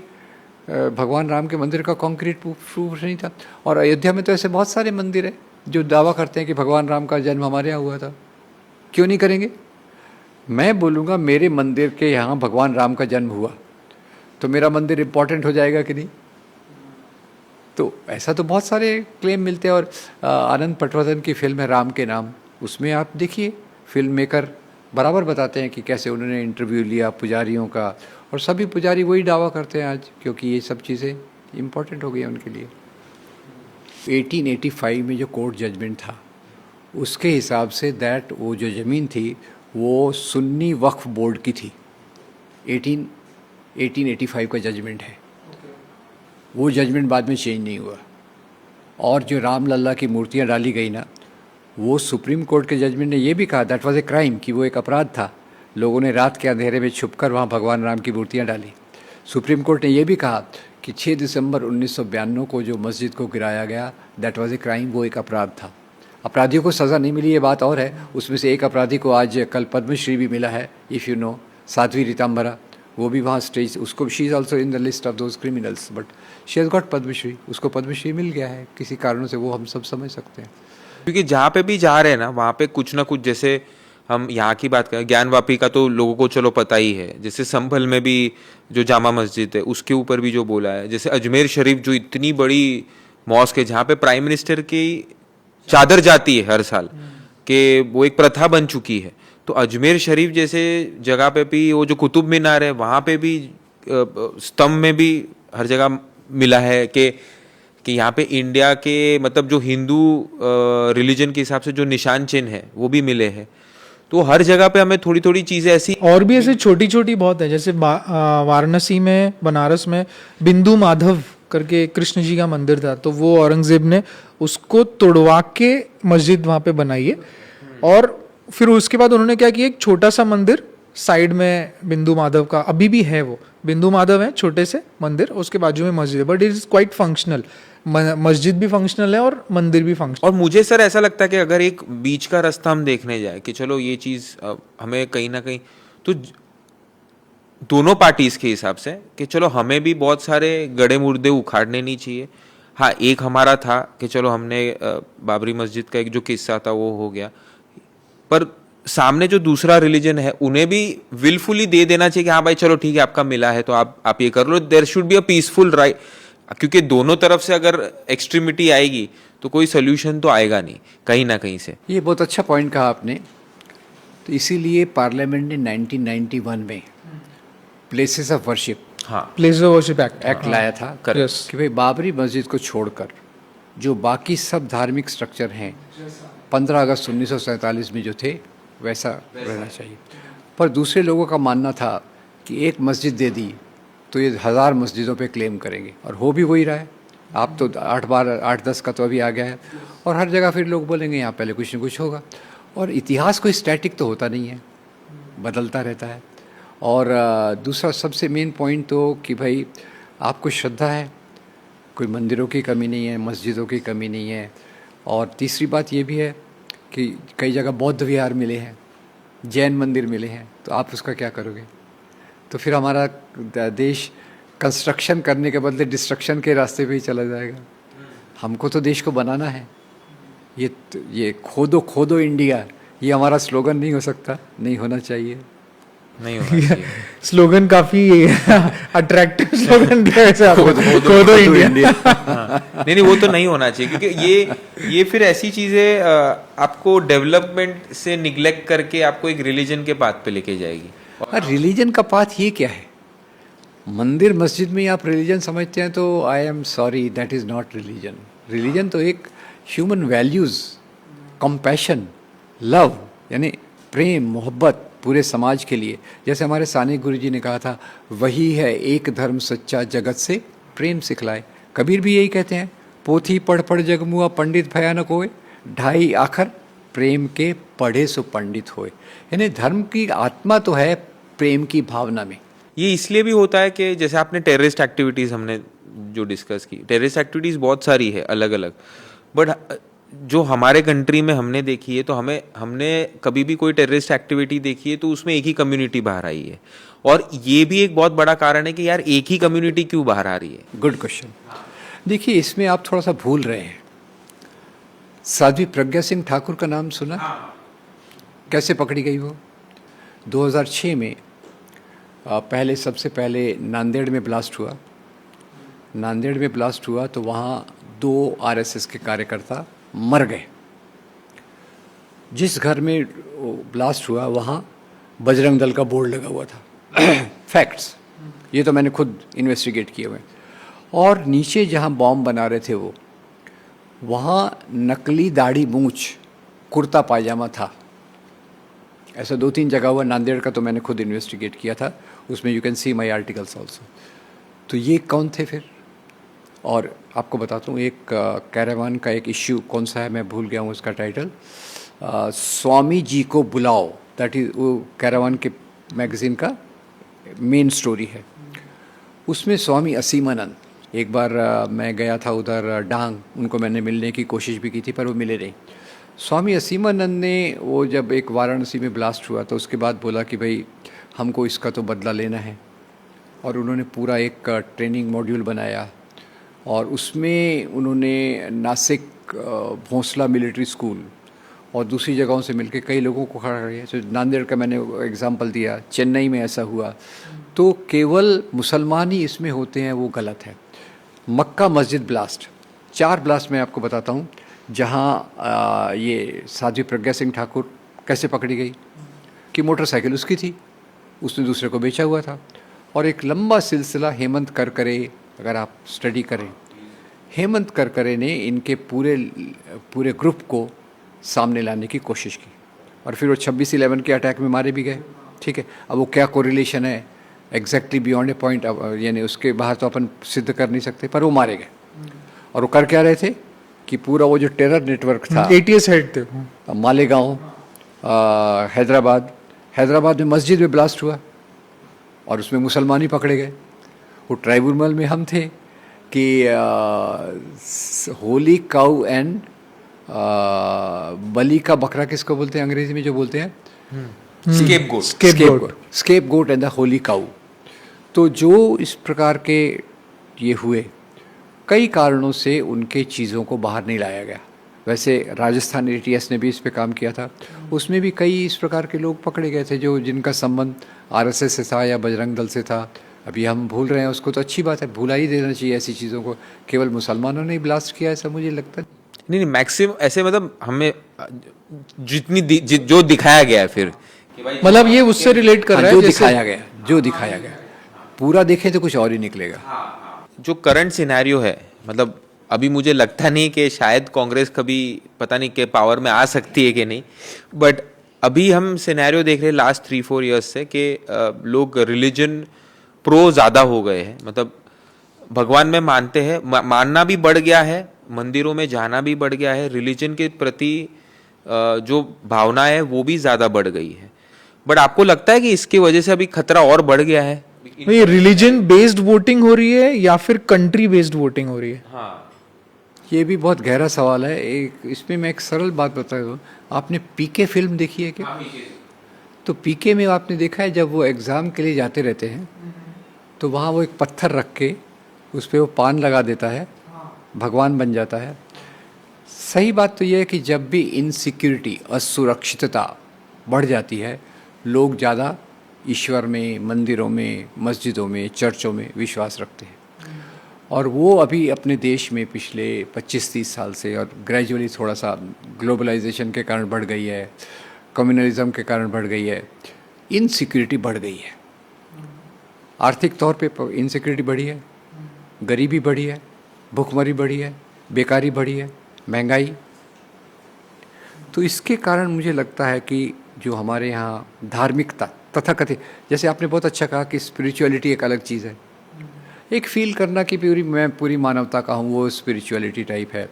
भगवान राम के मंदिर का कॉन्क्रीट प्रूफ नहीं था। और अयोध्या में तो ऐसे बहुत सारे मंदिर हैं जो दावा करते हैं कि भगवान राम का जन्म हमारे यहाँ हुआ था, क्यों नहीं करेंगे। मैं बोलूँगा मेरे मंदिर के यहाँ भगवान राम का जन्म हुआ तो मेरा मंदिर इम्पोर्टेंट हो जाएगा कि नहीं। तो ऐसा तो बहुत सारे क्लेम मिलते हैं। और आनंद पटवर्धन की फिल्म है राम के नाम, उसमें आप देखिए फिल्म मेकर बराबर बताते हैं कि कैसे उन्होंने इंटरव्यू लिया पुजारियों का, और सभी पुजारी वही दावा करते हैं आज, क्योंकि ये सब चीज़ें इम्पोर्टेंट हो गई उनके लिए। 1885 में जो कोर्ट जजमेंट था उसके हिसाब से वो जो ज़मीन थी वो सुन्नी वक्फ बोर्ड की थी। 1885 का जजमेंट है। वो जजमेंट बाद में चेंज नहीं हुआ। और जो राम लल्ला की मूर्तियाँ डाली गई ना, वो सुप्रीम कोर्ट के जजमेंट ने ये भी कहा दैट वाज ए क्राइम, कि वो एक अपराध था। लोगों ने रात के अंधेरे में छुपकर वहाँ भगवान राम की मूर्तियाँ डाली। सुप्रीम कोर्ट ने ये भी कहा कि 6 दिसंबर 1992 को जो मस्जिद को गिराया गया दैट वाज ए क्राइम, वो एक अपराध था। अपराधियों को सज़ा नहीं मिली, ये बात और है। उसमें से एक अपराधी को आज कल पद्मश्री भी मिला है, if you know, Sadhvi Ritambhara, वो भी वहाँ स्टेज, उसको she is also in the list of those criminals, but she has got Padmashri, उसको पद्मश्री मिल गया है किसी कारणों से, वो हम सब समझ सकते हैं। क्योंकि जहाँ पे भी जा रहे हैं ना, वहाँ पे कुछ ना कुछ, जैसे हम यहाँ की बात करें, ज्ञानवापी का तो लोगों को चलो पता ही है, जैसे संभल में भी जो जामा मस्जिद है उसके ऊपर भी जो बोला है, जैसे अजमेर शरीफ जो इतनी बड़ी मॉस्क है जहाँ पे प्राइम मिनिस्टर की चादर जाती है हर साल, कि वो एक प्रथा बन चुकी है। तो अजमेर शरीफ जैसे जगह पे भी वो जो कुतुब मीनार है वहाँ पे भी स्तंभ में भी हर जगह मिला है कि यहाँ पे इंडिया के मतलब जो हिंदू रिलीजन के हिसाब से जो निशान चिन्ह है वो भी मिले हैं। तो हर जगह पे हमें थोड़ी थोड़ी चीजें ऐसी और भी ऐसे छोटी छोटी बहुत है, जैसे वाराणसी में, बनारस में बिंदु माधव करके कृष्ण जी का मंदिर था, तो वो औरंगजेब ने उसको तोड़वा के मस्जिद वहाँ पे बनाई है। और फिर उसके बाद उन्होंने क्या किया, एक छोटा सा मंदिर साइड में बिंदु माधव का अभी भी है, वो बिंदु माधव है छोटे से मंदिर, उसके बाजू में मस्जिद है, but it is quite functional. मस्जिद भी फंक्शनल है और मंदिर भी फंक्शनल। और मुझे सर ऐसा लगता है कि अगर एक बीच का रास्ता हम देखने जाए कि चलो ये चीज़ हमें कहीं ना कहीं तो दोनों पार्टीज के हिसाब से कि चलो हमें भी बहुत सारे गड़े मुर्दे उखाड़ने नहीं चाहिए। हाँ, एक हमारा था कि चलो हमने बाबरी मस्जिद का एक जो किस्सा था वो हो गया, पर सामने जो दूसरा रिलीजन है उन्हें भी विलफुली दे देना चाहिए कि हाँ भाई चलो ठीक है आपका मिला है तो आप ये कर लो। There should be a peaceful right, क्योंकि दोनों तरफ से अगर एक्सट्रीमिटी आएगी तो कोई सोल्यूशन तो आएगा नहीं कहीं ना कहीं से। ये बहुत अच्छा पॉइंट कहा आपने। तो इसीलिए पार्लियामेंट ने 1991 में प्लेसेस ऑफ वर्शिप हाँ, प्लेस ऑफ वर्शिप एक्ट लाया था Yes. कि भाई बाबरी मस्जिद को छोड़कर जो बाकी सब धार्मिक स्ट्रक्चर हैं 15 अगस्त 1947 में जो थे वैसा रहना चाहिए। पर दूसरे लोगों का मानना था कि एक मस्जिद दे दी तो ये 1000 मस्जिदों पे क्लेम करेंगे, और हो भी वही रहा है। आप तो 8-10 का तो अभी आ गया है, और हर जगह फिर लोग बोलेंगे यहाँ पहले कुछ न कुछ होगा। और इतिहास कोई स्टैटिक तो होता नहीं है, बदलता रहता है। और दूसरा सबसे मेन पॉइंट तो कि भाई आपको श्रद्धा है, कोई मंदिरों की कमी नहीं है, मस्जिदों की कमी नहीं है। और तीसरी बात ये भी है कि कई जगह बौद्ध विहार मिले हैं, जैन मंदिर मिले हैं, तो आप उसका क्या करोगे? तो फिर हमारा देश कंस्ट्रक्शन करने के बदले डिस्ट्रक्शन के रास्ते पे ही चला जाएगा। हमको तो देश को बनाना है। ये खोदो खोदो इंडिया, ये हमारा स्लोगन नहीं हो सकता, नहीं होना चाहिए। नहीं होना चाहिए। स्लोगन काफी अट्रैक्टिव स्लोगन दिया वैसे आपने, खोदो इंडिया। नहीं वो तो नहीं होना चाहिए, क्योंकि ये फिर ऐसी चीजें आपको डेवलपमेंट से निग्लेक्ट करके आपको एक रिलीजन के पाथ पे लेके जाएगी। और रिलीजन का पाथ ये क्या है? मंदिर मस्जिद में आप रिलीजन समझते हैं तो I am sorry, that is not religion. Religion तो एक ह्यूमन वैल्यूज़, कंपैशन, लव, यानी प्रेम मोहब्बत पूरे समाज के लिए। जैसे हमारे सानी गुरु जी ने कहा था, वही है एक धर्म सच्चा जगत से प्रेम सिखलाए। कबीर भी यही कहते हैं, पोथी पढ़ पढ़ जगमुआ पंडित भयानक होए, ढाई आखर प्रेम के पढ़े सो पंडित होए। यानी धर्म की आत्मा तो है प्रेम की भावना में। ये इसलिए भी होता है कि जैसे आपने टेररिस्ट एक्टिविटीज़ हमने जो डिस्कस की, टेररिस्ट एक्टिविटीज़ बहुत सारी है अलग अलग, बट जो हमारे कंट्री में हमने देखी है तो हमने कभी भी कोई टेररिस्ट एक्टिविटी देखी है तो उसमें एक ही कम्युनिटी बाहर आई है। और ये भी एक बहुत बड़ा कारण है कि यार एक ही कम्युनिटी क्यों बाहर आ रही है। Good question. देखिए, इसमें आप थोड़ा सा भूल रहे हैं। साध्वी प्रज्ञा सिंह ठाकुर का नाम सुना? कैसे पकड़ी गई वो? 2006 में सबसे पहले नांदेड़ में ब्लास्ट हुआ। नांदेड़ में ब्लास्ट हुआ तो वहाँ 2 आरएसएस के कार्यकर्ता मर गए। जिस घर में ब्लास्ट हुआ वहाँ बजरंग दल का बोर्ड लगा हुआ था। फैक्ट्स, ये तो मैंने खुद इन्वेस्टिगेट किए हुए। और नीचे जहाँ बॉम्ब बना रहे थे वो, वहाँ नकली दाढ़ी मूंछ कुर्ता पायजामा था। ऐसा 2-3 जगह हुआ। नांदेड़ का तो मैंने खुद इन्वेस्टिगेट किया था, उसमें you can see my articles also. तो ये कौन थे फिर? और आपको बताता हूँ, एक कैरावान का एक इश्यू कौन सा है, मैं भूल गया हूँ उसका टाइटल, स्वामी जी को बुलाओ, दैट इज़ वो कैरावान के मैगज़ीन का मेन स्टोरी है। उसमें स्वामी असीमानंद, एक बार मैं गया था उधर डांग, उनको मैंने मिलने की कोशिश भी की थी पर वो मिले नहीं। स्वामी असीमानंद ने वो जब एक वाराणसी में ब्लास्ट हुआ तो उसके बाद बोला कि भाई हमको इसका तो बदला लेना है, और उन्होंने पूरा एक ट्रेनिंग मॉड्यूल बनाया और उसमें उन्होंने नासिक भोंसला मिलिट्री स्कूल और दूसरी जगहों से मिलकर कई लोगों को खड़ा किया। तो नांदेड़ का मैंने एग्जांपल दिया, चेन्नई में ऐसा हुआ। तो केवल मुसलमान ही इसमें होते हैं वो गलत है। मक्का मस्जिद ब्लास्ट, 4 ब्लास्ट मैं आपको बताता हूँ जहाँ ये साध्वी प्रज्ञा सिंह ठाकुर कैसे पकड़ी गई कि मोटरसाइकिल उसकी थी, उसने दूसरे को बेचा हुआ था। और एक लंबा सिलसिला हेमंत करकरे, अगर आप स्टडी करें, हेमंत करकरे ने इनके पूरे ग्रुप को सामने लाने की कोशिश की। और फिर वो 26/11 के अटैक में मारे भी गए, ठीक है। अब वो क्या कोरिलेशन है एग्जैक्टली बियॉन्ड ए पॉइंट, यानी उसके बाहर तो अपन सिद्ध कर नहीं सकते, पर वो मारे गए। और वो कर क्या रहे थे कि पूरा वो जो टेरर नेटवर्क था, ATS हेड थे। मालेगांव, हैदराबाद में मस्जिद में ब्लास्ट हुआ और उसमें मुसलमान ही पकड़े गए। वो ट्राइब्यूनल में हम थे कि होली काउ एंड बलि का बकरा किसको बोलते हैं अंग्रेजी में, जो बोलते हैं scapegoat and the holy cow. तो जो इस प्रकार के ये हुए, कई कारणों से उनके चीज़ों को बाहर नहीं लाया गया। वैसे राजस्थान ATS ने भी इस पे काम किया था, उसमें भी कई इस प्रकार के लोग पकड़े गए थे जो जिनका संबंध RSS से था या बजरंग दल से था। अभी हम भूल रहे हैं उसको, तो अच्छी बात है, भुला ही देना चाहिए ऐसी चीज़ों को। केवल मुसलमानों ने ही ब्लास्ट किया ऐसा मुझे लगता है नहीं, मैक्सिमम ऐसे मतलब हमें जो दिखाया गया है फिर मतलब ये उससे रिलेट कर रहा है जो दिखाया गया पूरा देखें तो कुछ और ही निकलेगा। जो करंट सिनेरियो है, मतलब अभी मुझे लगता नहीं कि शायद कांग्रेस कभी पता नहीं कि पावर में आ सकती है कि नहीं, बट अभी हम सिनेरियो देख रहे हैं लास्ट 3-4 ईयर्स से कि लोग रिलीजन प्रो ज़्यादा हो गए हैं। मतलब भगवान में मानते हैं, मानना भी बढ़ गया है, मंदिरों में जाना भी बढ़ गया है, रिलीजन के प्रति जो भावना है वो भी ज़्यादा बढ़ गई है। बट आपको लगता है कि इसकी वजह से अभी खतरा और बढ़ गया है? ये रिलीजन बेस्ड वोटिंग हो रही है या फिर कंट्री बेस्ड वोटिंग हो रही है? हाँ, ये भी बहुत गहरा सवाल है। इसमें मैं एक सरल बात बता दूँ, आपने PK फिल्म देखी है क्या? तो PK में आपने देखा है जब वो एग्ज़ाम के लिए जाते रहते हैं तो वहाँ वो एक पत्थर रख के उस पर वो पान लगा देता है, भगवान बन जाता है। सही बात तो ये है कि जब भी इनसिक्योरिटी, असुरक्षितता बढ़ जाती है, लोग ज़्यादा ईश्वर में, मंदिरों में, मस्जिदों में, चर्चों में विश्वास रखते हैं। और वो अभी अपने देश में पिछले 25-30 साल से, और ग्रेजुअली थोड़ा सा ग्लोबलाइजेशन के कारण बढ़ गई है, कम्युनलिज्म के कारण बढ़ गई है, इनसिक्योरिटी बढ़ गई है। आर्थिक तौर पे इनसिक्योरिटी बढ़ी है, गरीबी बढ़ी है, भुखमरी बढ़ी है, बेकारी बढ़ी है, महंगाई। तो इसके कारण मुझे लगता है कि जो हमारे यहाँ धार्मिकता तथाकथित, जैसे आपने बहुत अच्छा कहा कि स्पिरिचुअलिटी एक अलग चीज़ है, एक फील करना कि मैं पूरी मानवता का हूँ, वो स्पिरिचुअलिटी टाइप है।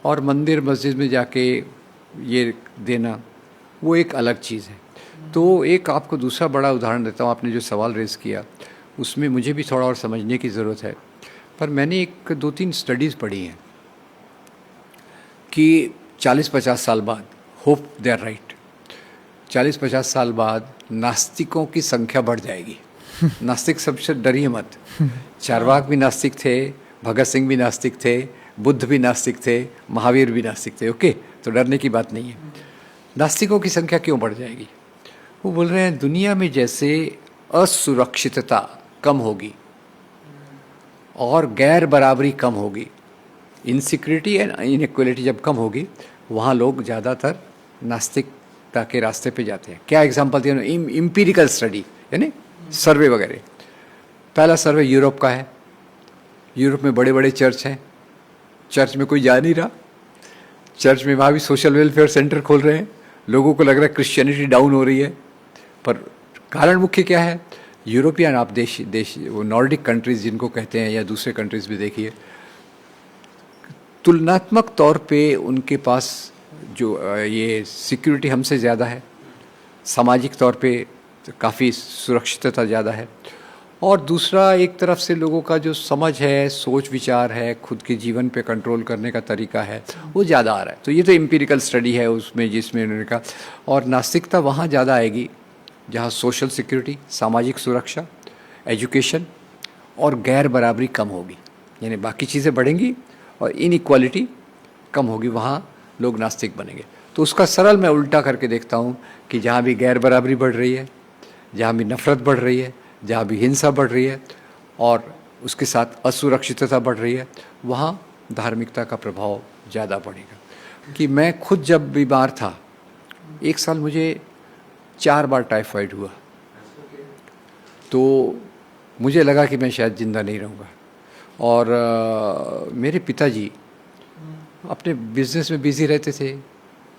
और मंदिर मस्जिद में जाके ये देना वो एक अलग चीज़ है। तो एक आपको दूसरा बड़ा उदाहरण देता हूँ, आपने जो सवाल रेज़ किया उसमें मुझे भी थोड़ा और समझने की ज़रूरत है, पर मैंने एक 2-3 स्टडीज़ पढ़ी हैं कि 40-50 साल बाद, होप दे आर राइट, 40-50 साल बाद नास्तिकों की संख्या बढ़ जाएगी। नास्तिक सबसे डरिए मत, चारवाक भी नास्तिक थे, भगत सिंह भी नास्तिक थे, बुद्ध भी नास्तिक थे, महावीर भी नास्तिक थे, ओके, तो डरने की बात नहीं है। नास्तिकों की संख्या क्यों बढ़ जाएगी? वो बोल रहे हैं दुनिया में जैसे असुरक्षितता कम होगी और गैर बराबरी कम होगी, इनसिक्योरिटी एंड इनइक्वलिटी जब कम होगी, वहाँ लोग ज़्यादातर नास्तिकता के रास्ते पे जाते हैं। क्या एग्जांपल दिया? एम्पिरिकल स्टडी यानी सर्वे वगैरह। पहला सर्वे यूरोप का है। यूरोप में बड़े बड़े चर्च हैं, चर्च में कोई जा नहीं रहा, चर्च में वहाँ भी सोशल वेलफेयर सेंटर खोल रहे हैं, लोगों को लग रहा है क्रिश्चियनिटी डाउन हो रही है। पर कारण मुख्य क्या है? यूरोपियन, आप देश वो नॉर्डिक कंट्रीज़ जिनको कहते हैं, या दूसरे कंट्रीज़ भी देखिए, तुलनात्मक तौर पे उनके पास जो ये सिक्योरिटी हमसे ज़्यादा है, सामाजिक तौर पे काफ़ी सुरक्षितता ज़्यादा है, और दूसरा एक तरफ से लोगों का जो समझ है, सोच विचार है, खुद के जीवन पे कंट्रोल करने का तरीका है, वो ज़्यादा आ रहा है। तो ये तो एम्पिरिकल स्टडी है उसमें, जिसमें उन्होंने कहा। और नास्तिकता वहाँ ज़्यादा आएगी जहाँ सोशल सिक्योरिटी, सामाजिक सुरक्षा, एजुकेशन और गैर बराबरी कम होगी, यानी बाकी चीज़ें बढ़ेंगी और इनइक्वालिटी कम होगी, वहाँ लोग नास्तिक बनेंगे। तो उसका सरल मैं उल्टा करके देखता हूँ कि जहाँ भी गैर बराबरी बढ़ रही है, जहाँ भी नफ़रत बढ़ रही है, जहाँ भी हिंसा बढ़ रही है और उसके साथ असुरक्षितता बढ़ रही है, वहाँ धार्मिकता का प्रभाव ज़्यादा पड़ेगा। कि मैं खुद जब बीमार था, 1 साल मुझे 4 बार टाइफाइड हुआ, तो मुझे लगा कि मैं शायद ज़िंदा नहीं रहूँगा। और मेरे पिताजी अपने बिजनेस में बिज़ी रहते थे,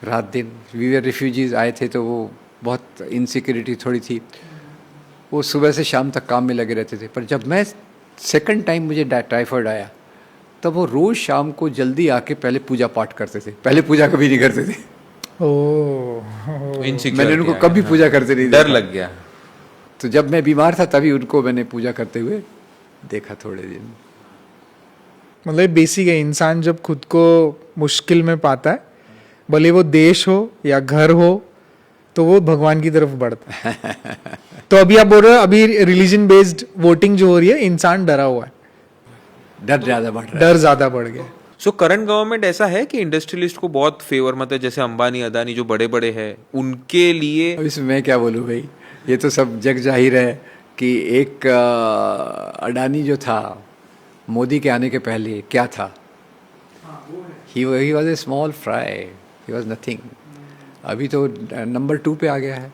रात दिन वी आर रिफ्यूजीज आए थे, तो वो बहुत इनसिक्योरिटी थोड़ी थी, वो सुबह से शाम तक काम में लगे रहते थे। पर जब मैं सेकंड टाइम मुझे टाइफाइड आया, तब वो रोज़ शाम को जल्दी आके पहले पूजा पाठ करते थे, पहले पूजा कभी नहीं करते थे। मैंने उनको कभी पूजा करते नहीं डर देखा। लग गया। तो जब मैं बीमार था तभी उनको मैंने पूजा करते हुए देखा थोड़े दिन। मतलब बेसिक है, इंसान जब खुद को मुश्किल में पाता है, भले वो देश हो या घर हो, तो वो भगवान की तरफ बढ़ता है। तो अभी आप बोल रहे हो अभी रिलीजन बेस्ड वोटिंग जो हो रही है, इंसान डरा हुआ है, डर ज़्यादा बढ़ रहा है। डर ज्यादा बढ़ गया। सो करंट गवर्नमेंट ऐसा है कि इंडस्ट्रियलिस्ट को बहुत फेवर, मतलब जैसे अंबानी अदानी जो बड़े बड़े हैं उनके लिए। अब इसमें मैं क्या बोलूँ भाई, ये तो सब जग जाहिर है कि एक अडानी जो था मोदी के आने के पहले क्या था, he was a small fry, he was nothing. अभी तो नंबर 2 पे आ गया है।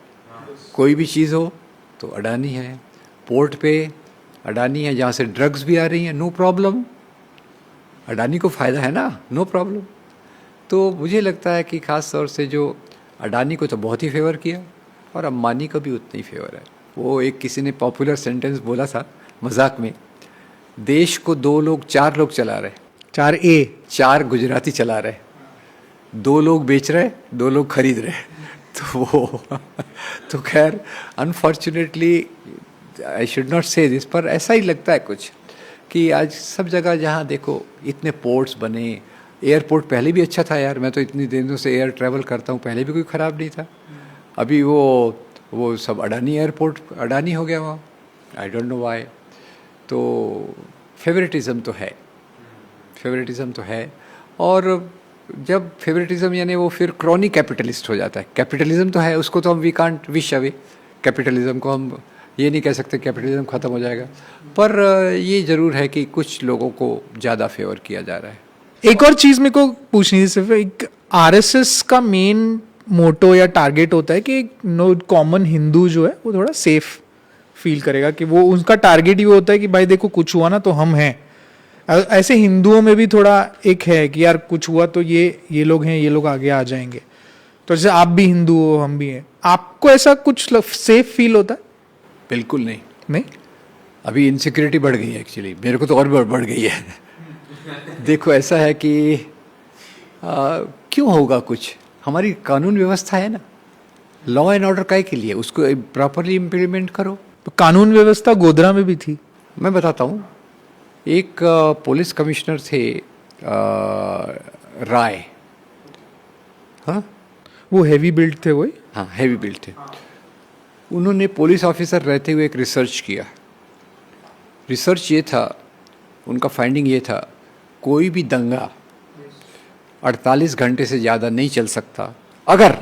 कोई भी चीज़ हो तो अडानी है, पोर्ट पे अडानी है, जहाँ से ड्रग्स भी आ रही हैं, नो प्रॉब्लम, अडानी को फ़ायदा है ना, नो प्रॉब्लम। तो मुझे लगता है कि ख़ास तौर से जो अडानी को तो बहुत ही फेवर किया, और अंबानी का भी उतना ही फेवर है। वो एक किसी ने पॉपुलर सेंटेंस बोला था मजाक में, देश को 4 लोग चला रहे, 4 गुजराती चला रहे, 2 लोग बेच रहे, 2 लोग खरीद रहे। तो वो तो खैर अनफॉर्चुनेटली आई शुड नॉट से दिस, पर ऐसा ही लगता है कुछ कि आज सब जगह जहाँ देखो इतने पोर्ट्स बने, एयरपोर्ट पहले भी अच्छा था यार, मैं तो इतनी दिनों से एयर ट्रैवल करता हूँ, पहले भी कोई ख़राब नहीं था। अभी वो सब अडानी एयरपोर्ट अडानी हो गया वहाँ, आई डोंट नो व्हाई। तो फेवरेटिज़म तो है, फेवरेटिज़म तो है। और जब फेवरेटिज़म यानी वो फिर क्रॉनिक कैपिटलिस्ट हो जाता है। कैपिटलिज्म तो है, उसको तो हम we can't wish away, capitalism को हम ये नहीं कह सकते कैपिटलिज्म ख़त्म हो जाएगा, पर ये ज़रूर है कि कुछ लोगों को ज़्यादा फेवर किया जा रहा है। एक और चीज मेरे को पूछनी थी, सिर्फ एक आरएसएस का मेन मोटो या टारगेट होता है कि नो कॉमन हिंदू जो है वो थोड़ा सेफ फील करेगा, कि वो उनका टारगेट ही होता है कि भाई देखो कुछ हुआ ना तो हम हैं। ऐसे हिंदुओं में भी थोड़ा एक है कि यार कुछ हुआ तो ये लोग हैं, ये लोग आगे आ जाएंगे। तो जैसे आप भी हिंदू हो, हम भी हैं, आपको ऐसा कुछ सेफ फील होता है? बिल्कुल नहीं। नहीं, अभी इनसिक्योरिटी बढ़ गई है एक्चुअली, मेरे को तो और बढ़ गई है। देखो ऐसा है कि क्यों होगा कुछ, हमारी कानून व्यवस्था है ना, लॉ एंड ऑर्डर काय के लिए, उसको प्रॉपरली इम्प्लीमेंट करो। तो कानून व्यवस्था गोधरा में भी थी। मैं बताता हूँ, एक पुलिस कमिश्नर थे राय, हाँ वो हैवी बिल्ड थे वही। हाँ हैवी बिल्ड थे। उन्होंने पुलिस ऑफिसर रहते हुए एक रिसर्च किया। रिसर्च ये था, उनका फाइंडिंग ये था, कोई भी दंगा 48 घंटे से ज़्यादा नहीं चल सकता अगर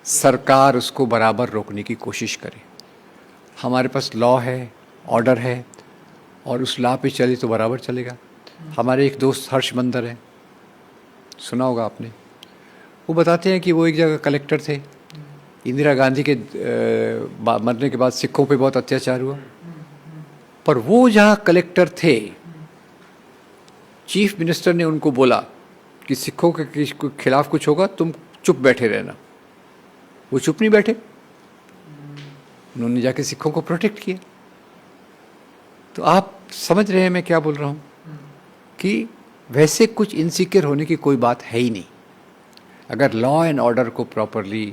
सरकार उसको बराबर रोकने की कोशिश करे। हमारे पास लॉ है, ऑर्डर है, और उस लॉ पे चले तो बराबर चलेगा। हमारे एक दोस्त हर्ष मंदर हैं, सुना होगा आपने, वो बताते हैं कि वो एक जगह कलेक्टर थे, इंदिरा गांधी के मरने के बाद सिखों पे बहुत अत्याचार हुआ, पर वो जहाँ कलेक्टर थे, चीफ मिनिस्टर ने उनको बोला कि सिखों के खिलाफ कुछ होगा तुम चुप बैठे रहना। वो चुप नहीं बैठे, उन्होंने जाके सिखों को प्रोटेक्ट किया। तो आप समझ रहे हैं मैं क्या बोल रहा हूँ, कि वैसे कुछ इनसिक्योर होने की कोई बात है ही नहीं। अगर लॉ एंड ऑर्डर को प्रॉपरली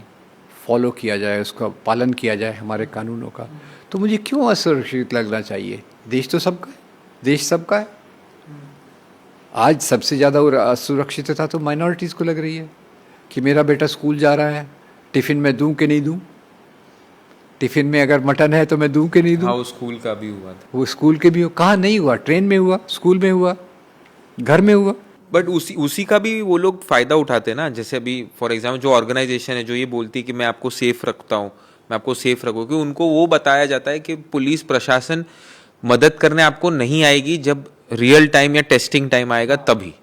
फॉलो किया जाए, उसका पालन किया जाए हमारे कानूनों का, तो मुझे क्यों असुरक्षित लगना चाहिए। देश तो सबका है, देश सबका है। आज सबसे ज़्यादा असुरक्षितता तो माइनॉरिटीज़ को लग रही है कि मेरा बेटा स्कूल जा रहा है, टिफ़िन में दूं कि नहीं दूं, टिफ़िन में अगर मटन है तो मैं दूं कि नहीं दूं। हाँ, वो स्कूल का भी हुआ था। वो स्कूल के भी हो, कहाँ नहीं हुआ, ट्रेन में हुआ, स्कूल में हुआ, घर में हुआ। बट उसी का भी वो लोग फायदा उठाते हैं ना। जैसे अभी फॉर एग्जाम्पल जो ऑर्गेनाइजेशन है जो ये बोलती है कि मैं आपको सेफ रखता हूँ, मैं आपको सेफ रखूँ, कि उनको वो बताया जाता है कि पुलिस प्रशासन मदद करने आपको नहीं आएगी, जब रियल टाइम या टेस्टिंग टाइम आएगा तभी।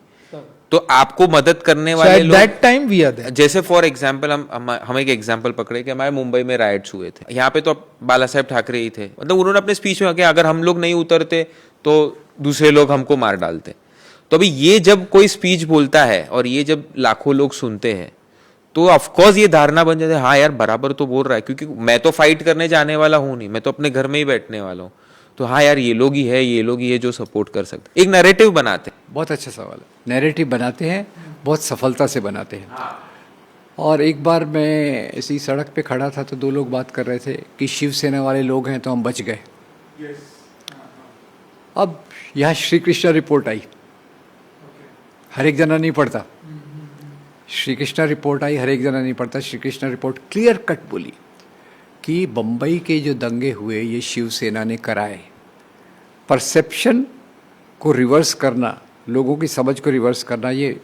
तो आपको मदद करने वाले लोग, that time we are there. जैसे फॉर एग्जाम्पल हम एक एग्जाम्पल पकड़े कि हमारे मुंबई में राइट्स हुए थे, यहाँ पे तो बाला साहेब ठाकरे ही थे, मतलब उन्होंने अपने स्पीच में कहा अगर हम लोग नहीं उतरते तो दूसरे लोग हमको मार डालते। तो अभी ये जब कोई स्पीच बोलता है और ये जब लाखों लोग सुनते हैं, तो ऑफ कोर्स ये धारणा बन जाती है, हाँ यार बराबर तो बोल रहा है, क्योंकि मैं तो फाइट करने जाने वाला हूँ नहीं, मैं तो अपने घर में ही बैठने वाला हूँ, तो हाँ यार ये लोग ही है, ये लोग ही है जो सपोर्ट कर सकते, एक नैरेटिव बनाते हैं। बहुत अच्छा सवाल है। नैरेटिव बनाते हैं, बहुत सफलता से बनाते हैं। और एक बार मैं इसी सड़क पे खड़ा था तो दो लोग बात कर रहे थे कि शिवसेना वाले लोग हैं तो हम बच गए। अब यहाँ श्री कृष्णा रिपोर्ट आई, हर एक जना नहीं पढ़ता। श्री कृष्णा रिपोर्ट आई, हर एक जना नहीं पढ़ता। Shri Krishna report clear cut बोली कि बम्बई के जो दंगे हुए ये शिवसेना ने कराए। परसेप्शन को रिवर्स करना, लोगों की समझ को रिवर्स करना, ये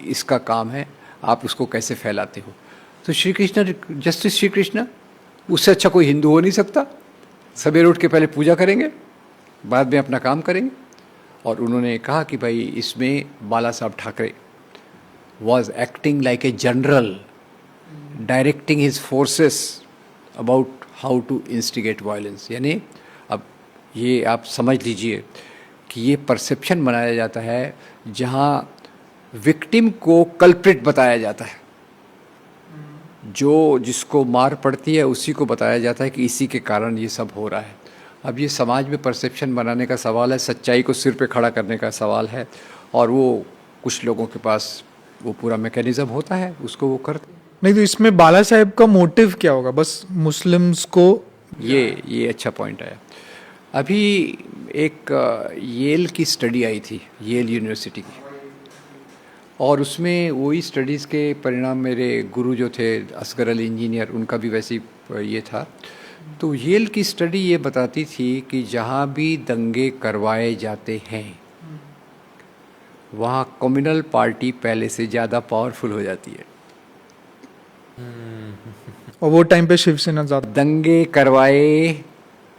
इसका काम है। आप उसको कैसे फैलाते हो। तो श्री कृष्ण, जस्टिस श्री कृष्ण, उससे अच्छा कोई हिंदू हो नहीं सकता। सवेरे उठ के पहले पूजा करेंगे, बाद में अपना काम करेंगे। और उन्होंने कहा कि भाई इसमें बाला साहब Thackeray was acting like a general, directing his forces about how to instigate violence। यानी अब ये आप समझ लीजिए कि ये परसेप्शन बनाया जाता है जहाँ विक्टिम को कल्प्रिट बताया जाता है, जो जिसको मार पड़ती है उसी को बताया जाता है कि इसी के कारण ये सब हो रहा है। अब ये समाज में परसेप्शन बनाने का सवाल है, सच्चाई को सिर पे खड़ा करने का सवाल है। और वो कुछ लोगों के पास वो पूरा मैकेनिज्म होता है, उसको वो करते। नहीं तो इसमें बाला साहेब का मोटिव क्या होगा? बस मुस्लिम्स को, ये अच्छा पॉइंट आया। अभी एक येल की स्टडी आई थी, येल यूनिवर्सिटी की, और उसमें वही स्टडीज़ के परिणाम मेरे गुरु जो थे असगर अली इंजीनियर, उनका भी वैसे ये था। तो येल की स्टडी ये बताती थी कि जहाँ भी दंगे करवाए जाते हैं वहाँ कम्युनल पार्टी पहले से ज़्यादा पावरफुल हो जाती है। और वो टाइम पे शिवसेना ज़्यादा दंगे करवाए,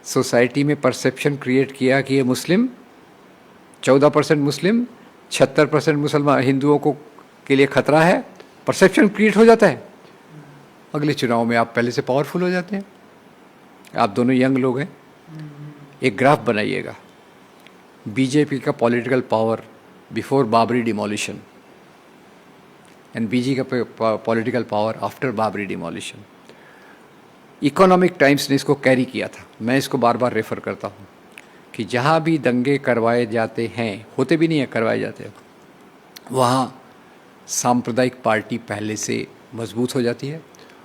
सोसाइटी में परसेप्शन क्रिएट किया कि ये मुस्लिम, 14% मुस्लिम, 76% मुसलमान हिंदुओं को के लिए खतरा है। परसेप्शन क्रिएट हो जाता है, अगले चुनाव में आप पहले से पावरफुल हो जाते हैं। आप दोनों यंग लोग हैं, एक ग्राफ बनाइएगा, बीजेपी का political power before Babri demolition and BJP का political power after Babri demolition. Economic Times ने इसको कैरी किया था, मैं इसको बार बार रेफ़र करता हूँ कि जहाँ भी दंगे करवाए जाते हैं, होते भी नहीं है, करवाए जाते हैं, वहाँ सांप्रदायिक पार्टी पहले से मजबूत हो जाती है।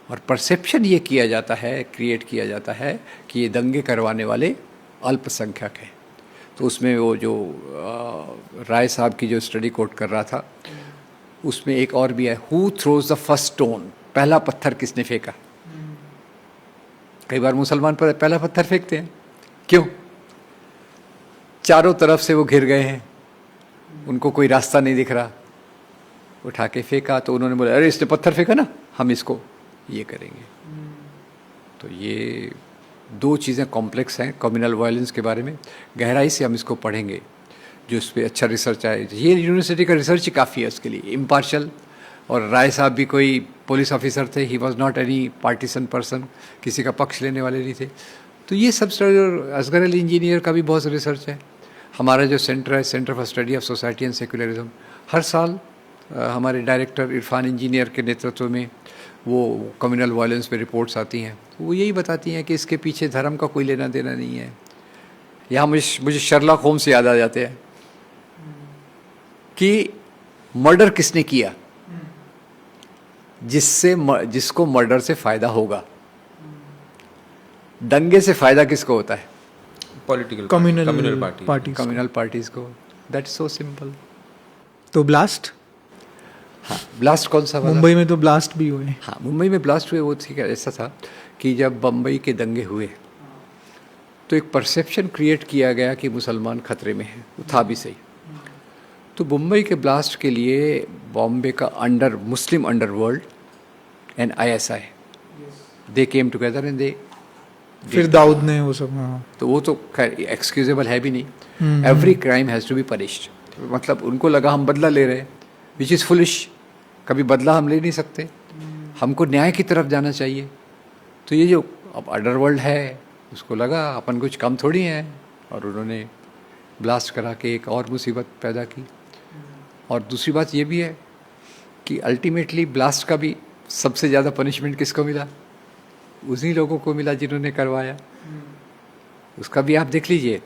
और परसेप्शन ये किया जाता है, क्रिएट किया जाता है कि ये दंगे करवाने वाले अल्पसंख्यक हैं। तो उसमें वो जो राय साहब की जो स्टडी कोट कर रहा था, उसमें एक और भी है, who throws the first stone, पहला पत्थर किसने फेंका। कई बार मुसलमान पर पहला पत्थर फेंकते हैं, क्यों? चारों तरफ से वो घिर गए हैं, उनको कोई रास्ता नहीं दिख रहा, उठा के फेंका। तो उन्होंने बोला अरे इसने पत्थर फेंका ना, हम इसको ये करेंगे। तो ये दो चीज़ें कॉम्प्लेक्स हैं कम्युनल वायलेंस के बारे में, गहराई से हम इसको पढ़ेंगे, जो इस पर अच्छा रिसर्च आए। ये यूनिवर्सिटी का रिसर्च ही काफ़ी है उसके लिए, इम्पार्शल। और राय साहब भी कोई पुलिस ऑफिसर थे, he was not any partisan person, किसी का पक्ष लेने वाले नहीं थे। तो ये सब असगर अली इंजीनियर का भी बहुत रिसर्च है। हमारा जो सेंटर है, centre for study of society and secularism, हर साल हमारे डायरेक्टर इरफान इंजीनियर के नेतृत्व में वो कम्युनल वायलेंस पे रिपोर्ट्स आती हैं। वो यही बताती हैं कि इसके पीछे धर्म का कोई लेना देना नहीं है। यहाँ मुझे शर्लॉक होम्स याद आ जाते हैं कि मर्डर किसने किया, जिसको मर्डर से फ़ायदा होगा। दंगे से फ़ायदा किसको होता है? पॉलिटिकल कम्युनल पार्टीज को। That is so simple. तो ब्लास्ट, हाँ, ब्लास्ट कौन सा वाला? मुंबई में तो ब्लास्ट भी हुए। हाँ, मुंबई में ब्लास्ट हुए। वो ठीक है, ऐसा था कि जब बम्बई के दंगे हुए तो एक परसेप्शन क्रिएट किया गया कि मुसलमान खतरे में हैं, वो था भी सही। तो मुंबई के ब्लास्ट के लिए बॉम्बे का Muslim underworld and ISI they came together and they, फिर दाऊद ने वो सब, हाँ। तो वो तो खैर एक्सक्यूजेबल है भी नहीं। Every crime has to be punished. मतलब उनको लगा हम बदला ले रहे हैं, विच इज़ फुलिश। कभी बदला हम ले नहीं सकते, हमको न्याय की तरफ जाना चाहिए। तो ये जो अब अंडरवर्ल्ड है, उसको लगा अपन कुछ कम थोड़ी हैं, और उन्होंने ब्लास्ट करा के एक और मुसीबत पैदा की। और दूसरी बात ये भी है कि अल्टीमेटली ब्लास्ट का भी सबसे ज़्यादा पनिशमेंट किसको मिला? उन्हीं लोगों को मिला जिन्होंने करवाया। उसका भी आप देख लीजिए,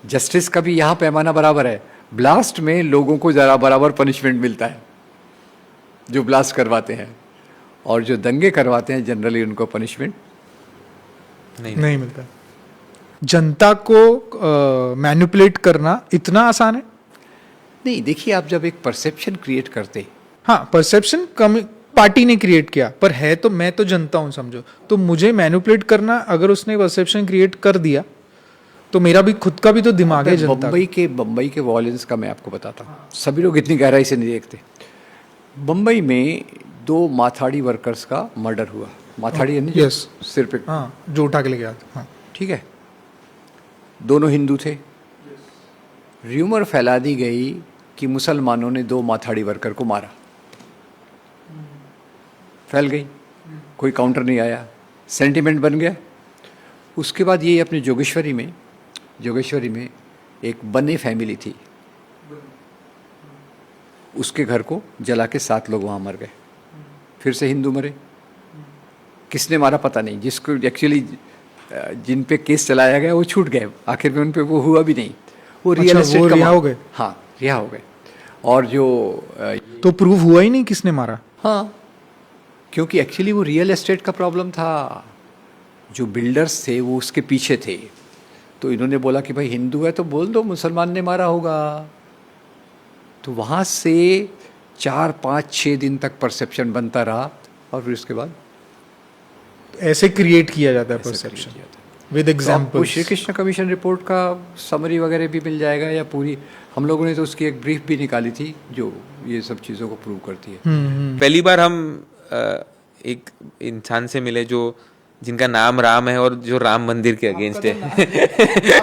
जस्टिस का भी यहाँ पैमाना बराबर है। ब्लास्ट में लोगों को ज़रा बराबर पनिशमेंट मिलता है जो ब्लास्ट करवाते हैं, और जो दंगे करवाते हैं जनरली उनको पनिशमेंट नहीं मिलता। जनता को मैनिपुलेट करना इतना आसान है? नहीं। देखिए, आप जब एक परसेप्शन क्रिएट करते, हाँ, परसेप्शन कम पार्टी ने क्रिएट किया, पर है तो मैं तो जनता हूं, समझो, तो मुझे मैनिपुलेट करना, अगर उसने परसेप्शन क्रिएट कर दिया तो मेरा भी खुद का भी तो दिमाग है जनता का। बम्बई के वॉयलेंस का मैं आपको बताता हूँ, सभी लोग इतनी गहराई से नहीं देखते। बम्बई में 2 माथाड़ी वर्कर्स का मर्डर हुआ। माथाड़ी यानी जो यस, सिर पे, हाँ, जो उठा के ले गया था, हाँ। ठीक है, दोनों हिंदू थे। र्यूमर फैला दी गई कि मुसलमानों ने 2 माथाड़ी वर्कर को मारा। फैल गई, कोई काउंटर नहीं आया, सेंटिमेंट बन गया। उसके बाद ये अपने जोगेश्वरी में एक बन्ने फैमिली थी, उसके घर को जला के 7 लोग वहाँ मर गए। फिर से हिंदू मरे। किसने मारा पता नहीं। जिसको एक्चुअली जिन पे केस चलाया गया वो छूट गए, आखिर में उन पे वो हुआ भी नहीं। वो रियल एस्टेट वो रिहा हो गए? हाँ, रिहा हो गए। और जो तो प्रूव हुआ ही नहीं किसने मारा? हाँ, क्योंकि एक्चुअली वो रियल एस्टेट का प्रॉब्लम था। जो बिल्डर्स थे वो उसके पीछे थे, तो इन्होंने बोला कि भाई हिंदू है तो बोल दो मुसलमान ने मारा होगा। तो वहाँ से 4, 5, 6 दिन तक परसेप्शन बनता रहा, और फिर उसके बाद ऐसे क्रिएट किया जाता है परसेप्शन विद तो example. Shri Krishna commission report का समरी वगैरह भी मिल जाएगा, या पूरी, हम लोगों ने तो उसकी एक ब्रीफ भी निकाली थी जो ये सब चीज़ों को प्रूव करती है। पहली बार हम एक इंसान से मिले जो जिनका नाम राम है और जो राम मंदिर के अगेंस्ट है।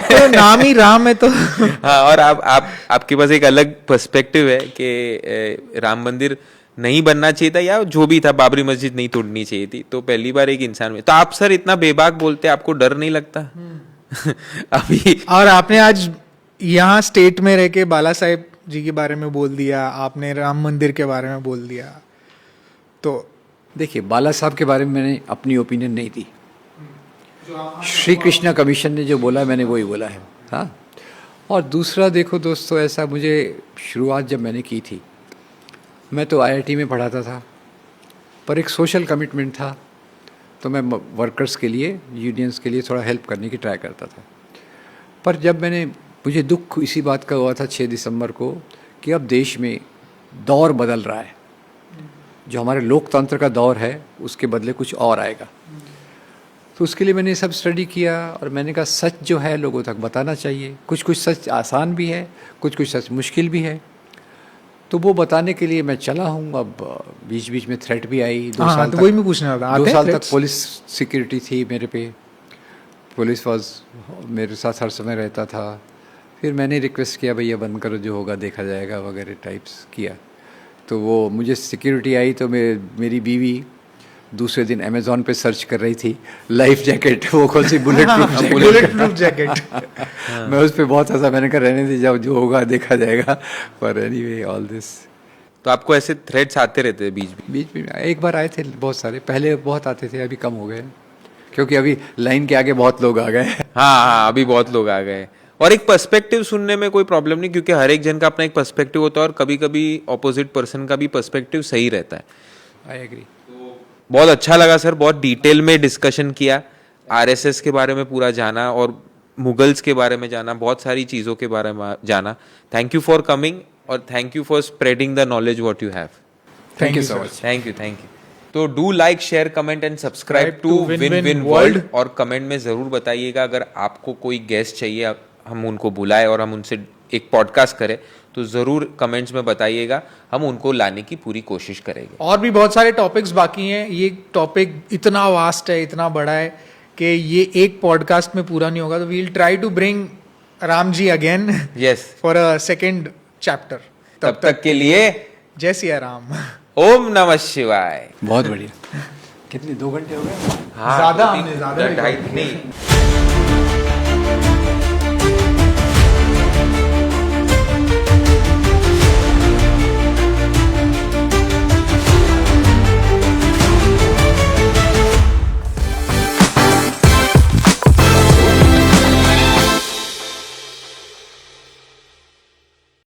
तो नाम ही राम है तो हाँ, और आपके पास एक अलग पर्सपेक्टिव है कि राम मंदिर नहीं बनना चाहिए था, या जो भी था, बाबरी मस्जिद नहीं तोड़नी चाहिए थी। तो पहली बार एक इंसान में, तो आप सर इतना बेबाक बोलते, आपको डर नहीं लगता? अभी और आपने आज यहाँ स्टेट में रह के बाला साहेब जी के बारे में बोल दिया, आपने राम मंदिर के बारे में बोल दिया। तो देखिए, बाला साहब के बारे में मैंने अपनी ओपिनियन नहीं दी। श्री कृष्णा कमीशन ने जो बोला मैंने वही बोला है। हाँ, और दूसरा देखो दोस्तों, ऐसा मुझे शुरुआत जब मैंने की थी, मैं तो IIT में पढ़ाता था, पर एक सोशल कमिटमेंट था, तो मैं वर्कर्स के लिए, यूनियंस के लिए थोड़ा हेल्प करने की ट्राई करता था। पर जब मुझे दुख इसी बात का हुआ था 6 दिसंबर को कि अब देश में दौर बदल रहा है, जो हमारे लोकतंत्र का दौर है उसके बदले कुछ और आएगा। तो उसके लिए मैंने सब स्टडी किया, और मैंने कहा सच जो है लोगों तक बताना चाहिए। कुछ कुछ सच आसान भी है, कुछ कुछ सच मुश्किल भी है, तो वो बताने के लिए मैं चला हूँ। अब बीच बीच में थ्रेट भी आई। 2 साल तो तक, वही मैं पूछना था, 2 साल तक पुलिस सिक्योरिटी थी मेरे पे। पुलिस मेरे साथ हर समय रहता था। फिर मैंने रिक्वेस्ट किया, भैया बंद करो, जो होगा देखा जाएगा वगैरह टाइप्स किया। तो वो मुझे सिक्योरिटी आई, तो मेरी बीवी दूसरे दिन अमेज़ॉन पे सर्च कर रही थी लाइफ जैकेट, वो कौन सी बुलेट प्रूफ जैकेट। मैं उस पर बहुत हंसा। मैंने कहा रहने दे, जाओ, जो होगा देखा जाएगा। पर एनीवे ऑल दिस। तो आपको ऐसे थ्रेड्स आते रहते हैं बीच में? एक बार आए थे बहुत सारे, पहले बहुत आते थे, अभी कम हो गए, क्योंकि अभी लाइन के आगे बहुत लोग आ गए। हाँ, अभी बहुत लोग आ गए। और एक पर्सपेक्टिव सुनने में कोई प्रॉब्लम नहीं, क्योंकि हर एक जन का अपना एक पर्सपेक्टिव होता है, और कभी कभी ऑपोजिट पर्सन का भी पर्सपेक्टिव सही रहता है। I agree. बहुत अच्छा लगा सर, बहुत डिटेल में डिस्कशन किया, RSS के बारे में पूरा जाना, और मुगल्स के बारे में जाना, बहुत सारी चीज़ों के बारे में जाना। थैंक यू फॉर कमिंग, और thank you for spreading the knowledge what you have. Thank you so much. Thank you. तो do like, share, comment and subscribe to win win world. और कमेंट में ज़रूर बताइएगा अगर आपको कोई गेस्ट चाहिए, हम उनको बुलाए और हम उनसे एक पॉडकास्ट करें, तो ज़रूर कमेंट्स में बताइएगा, हम उनको लाने की पूरी कोशिश करेंगे। और भी बहुत सारे टॉपिक्स बाकी हैं। ये टॉपिक इतना वास्ट है, इतना बड़ा है कि ये एक पॉडकास्ट में पूरा नहीं होगा। तो we will try to bring Ram ji again, yes, for a second chapter. तब तक के लिए जय सिया राम। ओम नमः शिवाय। बहुत बढ़िया। कितने 2 घंटे हो गए? हाँ, ज़्यादा हमने ज़्यादा ढाई नहीं।